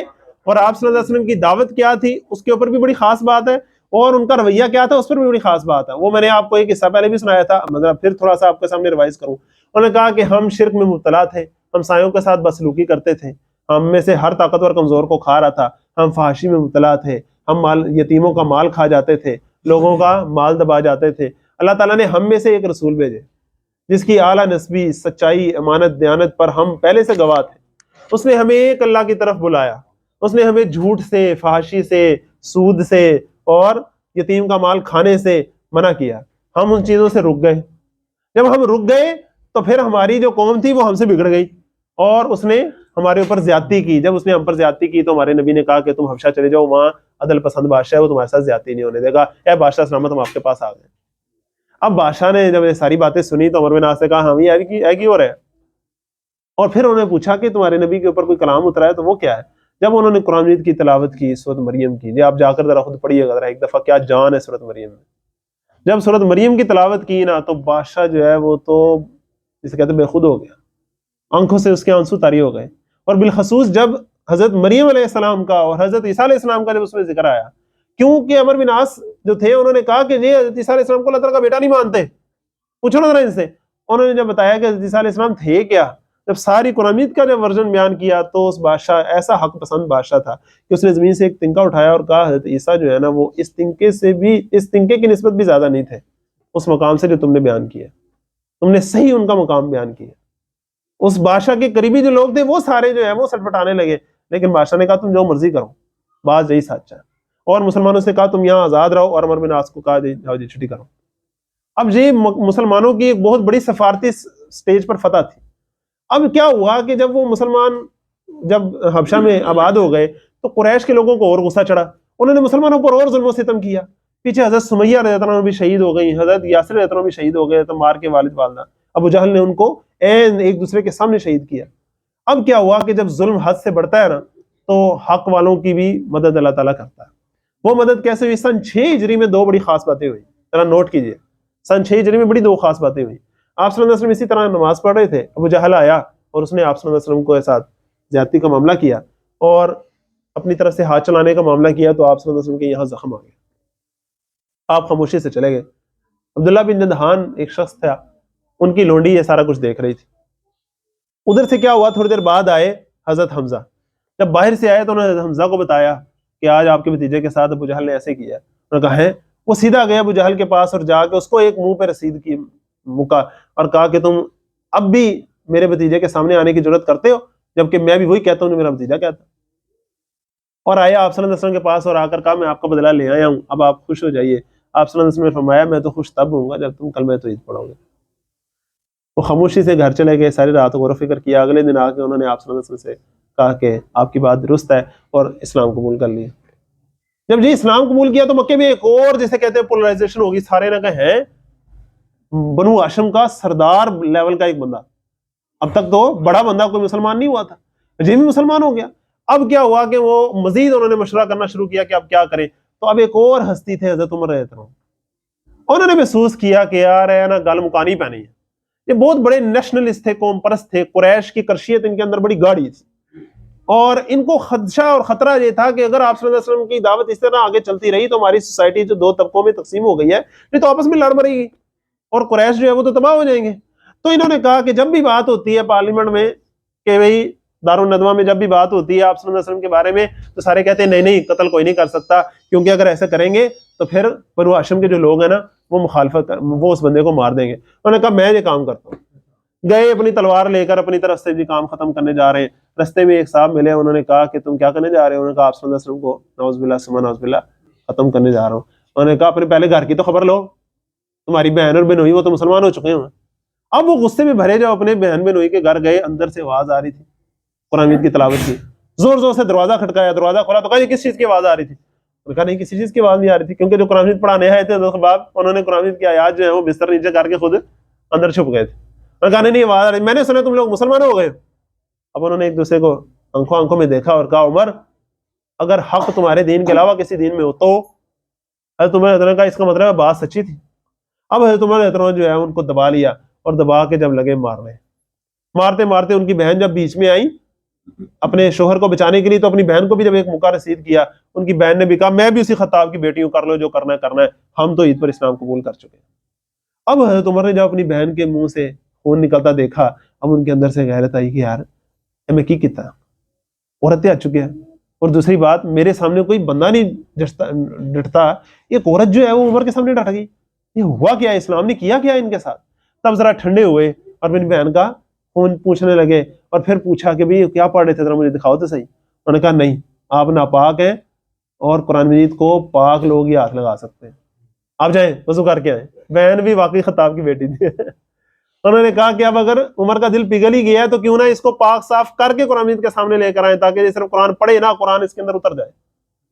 اور آپ صلی اللہ علیہ وسلم کی دعوت کیا تھی اس کے اوپر بھی بڑی خاص بات ہے، اور ان کا رویہ کیا تھا اس پر بھی بڑی خاص بات ہے۔ وہ میں نے آپ کو ایک قصہ پہلے بھی سنایا تھا، مطلب پھر تھوڑا سا آپ کے سامنے ریوائز کروں۔ انہوں نے کہا کہ ہم شرک میں مبتلا تھے، ہم سایوں کے ساتھ بدسلوکی کرتے تھے، ہم میں سے ہر طاقتور کمزور کو کھا رہا تھا، ہم فحاشی میں مبتلا تھے، ہم یتیموں کا مال کھا جاتے تھے، لوگوں کا مال دبا جاتے تھے۔ اللہ تعالیٰ نے ہم میں سے ایک رسول بھیجے جس کی اعلیٰ نسبی، سچائی، امانت، دیانت پر ہم پہلے سے گواہ تھے۔ اس نے ہمیں ایک اللہ کی طرف بلایا، اس نے ہمیں جھوٹ سے، فحاشی سے، سود سے اور یتیم کا مال کھانے سے منع کیا۔ ہم ان چیزوں سے رک گئے۔ جب ہم رک گئے تو پھر ہماری جو قوم تھی وہ ہم سے بگڑ گئی اور اس نے ہمارے اوپر زیادتی کی۔ جب اس نے ہم پر زیادتی کی تو ہمارے نبی نے کہا کہ تم حبشہ چلے جاؤ، وہاں عدل پسند بادشاہ ہے، وہ تمہارے ساتھ زیادتی نہیں ہونے دے گا، اے بادشاہ سلامت ہم آپ کے پاس آ گئے۔ اب بادشاہ نے جب یہ ساری باتیں سنی تو عمر بن عاص نے کہا ہم یہ کی ہو رہا ہے، اور پھر انہوں نے پوچھا کہ تمہارے نبی کے اوپر کوئی کلام اترا ہے تو وہ کیا ہے؟ جب انہوں نے قرآن مجید کی تلاوت کی سورۃ مریم کی، آپ جا کر ذرا خود پڑھیے گا ذرا ایک دفعہ، کیا جان ہے سورۃ مریم میں۔ جب سورۃ مریم کی تلاوت کی نا تو بادشاہ جو ہے وہ تو جسے کہتے ہیں بے خود ہو گیا، آنکھوں سے اس کے آنسو طاری ہو گئے۔ اور بالخصوص جب حضرت مریم علیہ السلام کا اور حضرت عیسیٰ علیہ السلام کا جب اس میں ذکر آیا، کیونکہ عمر بن عاص جو تھے انہوں نے کہا کہ یہ حضرت عیسیٰ علیہ السلام کو اللہ تعالیٰ کا بیٹا نہیں مانتے، پوچھو نا ذرا ان سے۔ انہوں نے جب بتایا کہ حضرت عیسیٰ علیہ السلام تھے کیا، جب ساری قرآن کا جب ورژن بیان کیا تو اس بادشاہ ایسا حق پسند بادشاہ تھا کہ اس نے زمین سے ایک تنکا اٹھایا اور کہا حضرت عیسیٰ جو ہے نا وہ اس تنکے کی نسبت بھی زیادہ نہیں تھے اس مقام سے جو تم نے بیان کیا، تم نے صحیح ان کا مقام بیان کیا۔ اس بادشاہ کے قریبی جو لوگ تھے وہ سارے جو ہے وہ سٹپٹانے لگے، لیکن بادشاہ نے کہا تم جو مرضی کرو، بات یہی سچا ہے۔ اور مسلمانوں سے کہا تم یہاں آزاد رہو، اور عمر بن عاص کو کہا جاؤ جی چھٹی کرو۔ اب یہ مسلمانوں کی ایک بہت بڑی سفارتی سٹیج پر فتح تھی۔ اب کیا ہوا کہ جب وہ مسلمان جب حبشہ میں آباد ہو گئے تو قریش کے لوگوں کو اور غصہ چڑھا، انہوں نے مسلمانوں پر اور ظلم و ستم کیا۔ پیچھے حضرت سمیہ رضی اللہ عنہ بھی شہید ہو گئی، حضرت یاسر رضی اللہ عنہ بھی شہید ہو گئے، تمار کے والد والدہ ابو جہل نے ان کو ایک دوسرے کے سامنے شہید کیا۔ اب کیا ہوا کہ جب ظلم حد سے بڑھتا ہے نا تو حق والوں کی بھی مدد اللہ تعالیٰ کرتا ہے۔ وہ مدد کیسے ہوئی؟ سن 6 ہجری میں 2 بڑی خاص باتیں ہوئی، ذرا نوٹ کیجئے۔ سن 6 ہجری میں بڑی 2 خاص باتیں ہوئی۔ آپ صلی اللہ علیہ وسلم اسی طرح نماز پڑھ رہے تھے، ابو جہل آیا اور اس نے آپ صلی اللہ علیہ وسلم کو ساتھ زیادتی کا معاملہ کیا اور اپنی طرف سے ہاتھ چلانے کا معاملہ کیا، تو آپ صلی اللہ علیہ وسلم کے یہاں زخم آ گیا۔ آپ خاموشی سے چلے گئے۔ عبداللہ بن جدحان ایک شخص تھا، ان کی لونڈی یہ سارا کچھ دیکھ رہی تھی۔ ادھر سے کیا ہوا، تھوڑی دیر بعد آئے حضرت حمزہ۔ جب باہر سے آئے تو انہوں نے حضرت حمزہ کو بتایا کہ آج آپ کے بھتیجے کے ساتھ ابو جہل نے ایسے کیا۔ انہوں نے کہا ہے؟ وہ سیدھا گیا ابو جہل کے پاس اور جا کے اس کو ایک منہ پہ رسید کی مکا اور کہا کہ تم اب بھی میرے بھتیجے کے سامنے آنے کی ضرورت کرتے ہو، جبکہ میں بھی وہی کہتا ہوں جو میرا بھتیجا کہتا۔ اور آیا آپ صلی اللہ علیہ وسلم کے پاس اور آ کر کہا میں آپ کا بدلہ لے آیا ہوں، اب آپ خوش ہو جائیے۔ آپ صلی اللہ علیہ وسلم نے فرمایا میں تو خوش تب ہوں گا جب تم کلمہ توحید پڑھو گے۔ وہ خاموشی سے گھر چلے گئے، ساری رات غور و فکر کیا۔ اگلے دن آ کے انہوں نے آپ صلی اللہ علیہ وسلم سے کہا کہ آپ کی بات درست ہے اور اسلام قبول کر لیا۔ جب یہ اسلام قبول کیا تو مکے میں ایک اور جسے کہتے ہیں پولرائزیشن ہوگی، سارے نہ کہیں بنو ہاشم کا سردار لیول کا ایک بندہ، اب تک تو بڑا بندہ کوئی مسلمان نہیں ہوا تھا، یہ بھی مسلمان ہو گیا۔ اب کیا ہوا کہ وہ مزید انہوں نے مشورہ کرنا شروع کیا کہ اب کیا کریں۔ تو اب ایک اور ہستی تھے حضرت عمر رضی اللہ عنہ، انہوں نے محسوس کیا کہ یار ہے نا گل مکانی پینی ہے۔ یہ بہت بڑے نیشنلسٹ تھے، قوم پرست تھے، قریش کی کرشیت ان کے اندر بڑی گاڑی تھی، اور ان کو خدشہ اور خطرہ یہ تھا کہ اگر آپ صلی اللہ علیہ وسلم کی دعوت اس طرح آگے چلتی رہی تو ہماری سوسائٹی جو 2 طبقوں میں تقسیم ہو گئی ہے یہ تو آپس میں لڑ مرے گی اور قریش جو ہے وہ تو تباہ ہو جائیں گے۔ تو انہوں نے کہا کہ جب بھی بات ہوتی ہے پارلیمنٹ میں کہ بھئی دارالندوہ میں جب بھی بات ہوتی ہے آپ صلی اللہ علیہ وسلم کے بارے میں تو سارے کہتے ہیں نہیں قتل کوئی نہیں کر سکتا، کیونکہ اگر ایسا کریں گے تو پھر بنو ہاشم کے جو لوگ ہیں نا وہ مخالفت وہ اس بندے کو مار دیں گے۔ انہوں نے کہا میں یہ کام کرتا ہوں۔ گئے اپنی تلوار لے کر اپنی طرف سے بھی کام ختم کرنے جا رہے ہیں۔ رستے میں ایک صاحب ملے، انہوں نے کہا کہ تم کیا کرنے جا رہے ہو؟ انہوں نے کہا آپ صلی اللہ علیہ وسلم کو نعوذ باللہ ثم نعوذ باللہ ختم کرنے جا رہا ہوں۔ انہوں نے کہا اپنے پہلے گھر کی تو خبر لو، تمہاری بہن اور بہنوئی وہ تو مسلمان ہو چکے ہیں۔ اب وہ غصے میں بھرے جب اپنے بہن بہنوئی کے گھر گئے، اندر سے آواز آ رہی تھی قرآن کی تلاوت کی، زور زور سے دروازہ کھٹکایا، دروازہ کھولا تو کہا یہ کس چیز کی آواز آ رہی تھی؟ انہوں نے کہا نہیں کسی چیز کی آواز نہیں آ رہی تھی، کیونکہ جو قرآن پڑھانے آئے تھے انہوں نے قرآن کی آیات جو ہے وہ بستر نیچے کر کے خود اندر چھپ گئے تھے۔ انہوں نے کہا نہیں آواز آ رہی، میں نے سنا تم لوگ مسلمان ہو گئے۔ اب انہوں نے ایک دوسرے کو آنکھوں میں دیکھا اور کہا عمر اگر حق تمہارے دین کے علاوہ کسی دین میں ہو تو حضرت عمر نے کہا اس کا مطلب ہے بات سچی تھی۔ اب حضرت عمر جو ہے ان کو دبا لیا اور دبا کے جب لگے مارنے، مارتے مارتے ان کی بہن جب بیچ میں آئی اپنے شوہر کو بچانے کے لیے تو اپنی بہن کو بھی جب ایک موقع رسید کیا، ان کی بہن نے بھی کہا میں بھی اسی خطاب کی بیٹی ہوں، کر لو جو کرنا ہے کرنا ہے، ہم تو عید پر اسلام قبول کر چکے ہیں۔ اب حضرت عمر نے جب اپنی بہن کے منہ سے خون نکلتا دیکھا، اب ان کے اندر سے غیرت آئی کہ یار میں کی کیتا عورتیں آ چکے ہیں، اور دوسری بات میرے سامنے کوئی بندہ نہیں ڈٹتا، ایک عورت جو ہے وہ عمر کے سامنے ڈٹ گئی، یہ ہوا کیا؟ اسلام نے کیا کیا ان کے ساتھ؟ تب ذرا ٹھنڈے ہوئے اور میری بہن کا خون پوچھنے لگے، اور پھر پوچھا کہ بھئی کیا پڑھ رہے تھے ذرا مجھے دکھاؤ تو صحیح۔ انہوں نے کہا نہیں آپ ناپاک ہیں اور قرآن مجید کو پاک لوگ ہی ہاتھ لگا سکتے ہیں، آپ جائیں وضو کر کے آئیں۔ بہن بھی واقعی خطاب کی بیٹی تھی۔ انہوں نے کہا کہ اب اگر عمر کا دل پگھل ہی گیا ہے تو کیوں نہ اس کو پاک صاف کر کے قرآن مجید کے سامنے لے کر آئیں تاکہ یہ صرف قرآن پڑھے نہ قرآن اس کے اندر اتر جائے۔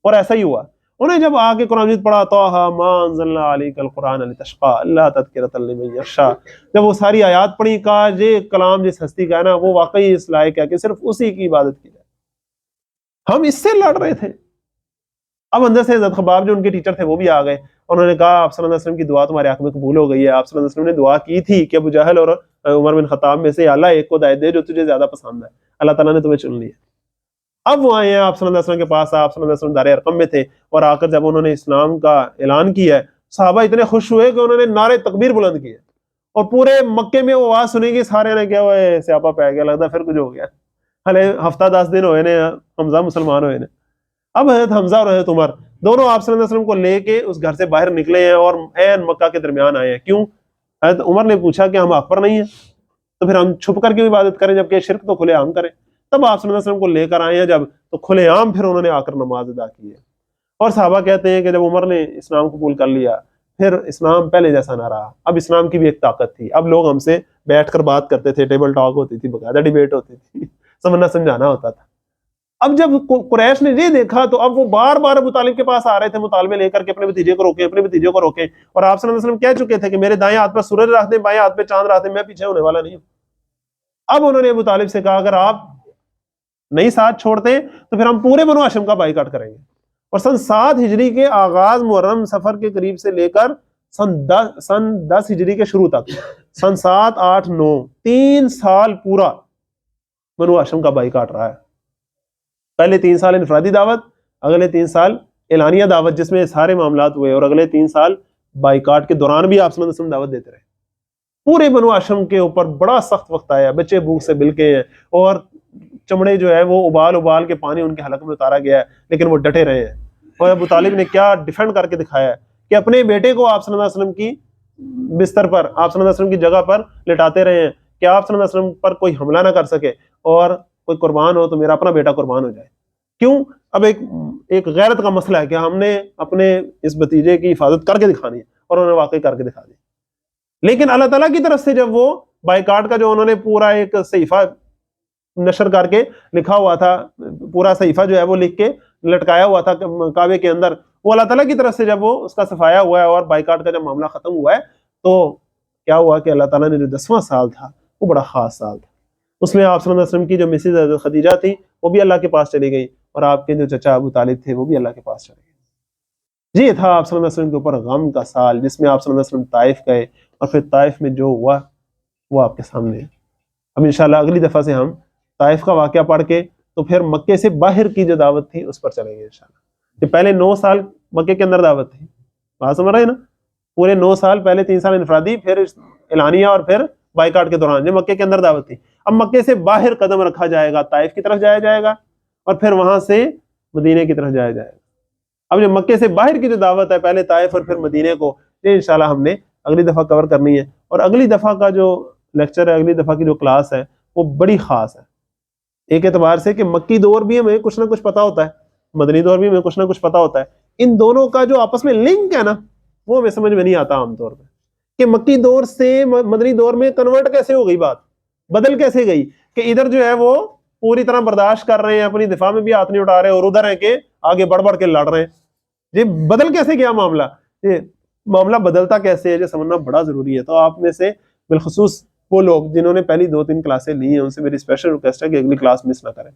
اور ایسا ہی ہوا، انہیں جب آ کے قرآن مجید پڑھا طٰہٰ مَا أَنزَلْنَا عَلَيْكَ الْقُرْآنَ لِتَشْقَىٰ إِلَّا تَذْكِرَةً لِمَن يَخْشَىٰ، جب وہ ساری آیات پڑھی کہا یہ کلام جس ہستی کا ہے نا وہ واقعی اس لائق ہے کہ صرف اسی کی عبادت کی جائے۔ ہم اس سے لڑ رہے تھے۔ اب اندر سے حضرت خباب جو ان کے ٹیچر تھے وہ بھی آ گئے، انہوں نے کہا آپ صلی اللہ علیہ وسلم کی دعا تمہارے حق میں قبول ہو گئی ہے۔ آپ صلی اللہ علیہ وسلم نے دعا کی تھی کہ ابو جہل اور عمر بن خطاب میں سے اللہ ایک کو ہدایت دے جو تجھے زیادہ پسند ہے، اللہ تعالیٰ نے تمہیں چن لیا۔ اب وہ آئے ہیں آپ صلی اللہ علیہ وسلم کے پاس، آپ صلی اللہ علیہ وسلم دار ارقم میں تھے، اور آ کر جب انہوں نے اسلام کا اعلان کیا ہے صحابہ اتنے خوش ہوئے کہ انہوں نے نعرے تکبیر بلند کیے، اور پورے مکے میں وہ آواز سنے گی سارے نے کیا ہوا ہے سیاپا پہ گیا لگتا پھر کچھ ہو گیا ہلے ہفتہ 10 دن ہوئے نے حمزہ مسلمان ہوئے نے. اب حضرت حمزہ اور حضرت عمر دونوں آپ صلی اللہ علیہ وسلم کو لے کے اس گھر سے باہر نکلے ہیں اور عین مکہ کے درمیان آئے ہیں. کیوں؟ حضرت عمر نے پوچھا کہ ہم آپ پر نہیں ہیں تو پھر ہم چھپ کر کے عبادت کریں جبکہ شرک تو کھلے عام کریں. تب آپ صلی اللہ علیہ وسلم کو لے کر آئے ہیں جب تو کھلے عام پھر انہوں نے آ کر نماز ادا کی ہے. اور صحابہ کہتے ہیں کہ جب عمر نے اسلام قبول کر لیا پھر اسلام پہلے جیسا نہ رہا. اب اسلام کی بھی ایک طاقت تھی. اب لوگ ہم سے بیٹھ کر بات کرتے تھے, ٹیبل ٹاک ہوتی تھی, باقاعدہ ڈیبیٹ ہوتی تھی, سمجھنا سمجھانا ہوتا تھا. اب جب قریش نے یہ دیکھا تو اب وہ بار بار ابو طالب کے پاس آ رہے تھے مطالبے لے کر کے اپنے بھتیجے کو روکیں, اپنے بھتیجے کو روکیں. اور آپ صلی اللہ علیہ وسلم کہہ چکے تھے کہ میرے دائیں ہاتھ پہ سورج رکھ دیں, بائیں ہاتھ پہ چاند رکھ دیں, میں پیچھے ہونے والا نہیں ہوں. اب انہوں نے ابو طالب سے کہا اگر آپ نہیں ساتھ چھوڑتے تو پھر ہم پورے بنو ہاشم کا بائیکاٹ کریں گے. اور سن 7 ہجری کے آغاز محرم سفر کے قریب سے لے کر سن 10 ہجری کے شروع تک سن 7, 8, 9 3 سال پورا بنو ہاشم کا بائیکاٹ رہا ہے. پہلے 3 سال انفرادی دعوت, اگلے 3 سال اعلانیہ دعوت جس میں سارے معاملات ہوئے, اور اگلے 3 سال بائیکاٹ کے دوران بھی آپ صلی اللہ علیہ وسلم دعوت دیتے رہے. پورے بنو ہاشم کے اوپر بڑا سخت وقت آیا, بچے بھوک سے بلکے ہیں اور چمڑے جو ہے وہ ابال ابال کے پانی ان کے حلق میں اتارا گیا ہے, لیکن وہ ڈٹے رہے ہیں. اور ابو طالب نے کیا ڈیفینڈ کر کے دکھایا ہے کہ اپنے بیٹے کو آپ صلی اللہ علیہ وسلم کی بستر پر, آپ صلی اللہ علیہ وسلم کی جگہ پر لٹاتے رہے ہیں کہ آپ صلی اللہ علیہ وسلم پر کوئی حملہ نہ کر سکے, اور کوئی قربان ہو تو میرا اپنا بیٹا قربان ہو جائے. کیوں؟ اب ایک غیرت کا مسئلہ ہے کہ ہم نے اپنے اس بھتیجے کی حفاظت کر کے دکھانی ہے, اور انہوں نے واقعی کر کے دکھا دی. لیکن اللہ تعالیٰ کی طرف سے جب وہ بائیکاٹ کا جو انہوں نے پورا ایک صحیفہ نشر کر کے لکھا ہوا تھا, پورا صحیفہ جو ہے وہ لکھ کے لٹکایا ہوا تھا کعبے کے اندر, وہ اللہ تعالیٰ کی طرف سے جب وہ اس کا صفایا ہوا ہے اور بائیکاٹ کا جب معاملہ ختم ہوا ہے تو کیا ہوا کہ اللہ تعالیٰ نے جو 10واں سال تھا وہ بڑا خاص سال تھا. اس میں آپ صلی اللہ علیہ وسلم کی جو مسز حضرت خدیجہ تھی وہ بھی اللہ کے پاس چلی گئی, اور آپ کے جو چچا ابو طالب تھے وہ بھی اللہ کے پاس چلے گئے. یہ تھا آپ صلی اللہ علیہ وسلم کے اوپر غم کا سال, جس میں آپ صلی اللہ علیہ وسلم طائف گئے, اور پھر طائف میں جو ہوا وہ آپ کے سامنے ہے. اب انشاءاللہ اگلی دفعہ سے ہم طائف کا واقعہ پڑھ کے تو پھر مکے سے باہر کی جو دعوت تھی اس پر چلیں گے انشاءاللہ. کہ پہلے 9 سال مکے کے اندر دعوت تھی, بات سمجھ رہے ہیں نا, پورے 9 سال, پہلے 3 سال انفرادی, پھر اعلانیہ, اور پھر بائیکاٹ کے دوران جو مکے کے اندر دعوت تھی. اب مکے سے باہر قدم رکھا جائے گا, طائف کی طرف جایا جائے گا, اور پھر وہاں سے مدینے کی طرف جایا جائے گا. اب جو مکے سے باہر کی جو دعوت ہے, پہلے طائف اور پھر مدینے کو, یہ انشاءاللہ ہم نے اگلی دفعہ کور کرنی ہے. اور اگلی دفعہ کا جو لیکچر ہے, اگلی دفعہ کی جو کلاس ہے وہ بڑی خاص ہے, ایک اعتبار سے کہ مکی دور بھی ہمیں کچھ نہ کچھ پتا ہوتا ہے, مدنی دور بھی ہمیں کچھ نہ کچھ پتا ہوتا ہے. ان دونوں کا جو آپس میں لنک ہے نا وہ ہمیں سمجھ میں نہیں آتا عام طور پہ, کہ مکی دور سے مدنی دور میں کنورٹ کیسے ہو گئی, بات بدل کیسے گئی, کہ ادھر جو ہے وہ پوری طرح برداشت کر رہے ہیں, اپنی دفاع میں بھی ہاتھ نہیں اٹھا رہے, اور ادھر ہے کہ آگے بڑھ بڑھ کے لڑ رہے ہیں. یہ بدل کیسے گیا معاملہ, یہ معاملہ بدلتا کیسے ہے, یہ سمجھنا بڑا ضروری ہے. تو آپ میں سے بالخصوص وہ لوگ جنہوں نے پہلی 2-3 کلاسیں لی ہیں, ان سے میری اسپیشل ریکویسٹ ہے کہ اگلی کلاس مس نہ کریں,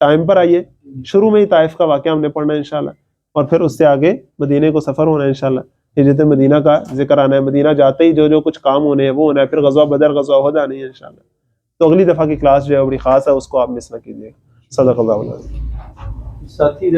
ٹائم پر آئیے. شروع میں ہی طائف کا واقعہ ہم نے پڑھنا ہے انشاءاللہ, اور پھر اس سے آگے مدینے کو سفر ہونا ہے انشاءاللہ, ہجرت مدینہ کا ذکر آنا ہے, مدینہ جاتے ہی جو کچھ کام ہونے ہیں وہ ہونا ہے, پھر غزوہ بدر, غزوہ احد آنی ہے انشاءاللہ. تو اگلی دفعہ کی کلاس جو ہے بڑی خاص ہے, اس کو آپ مس نہ کیجیے. صدق اللہ العظیم.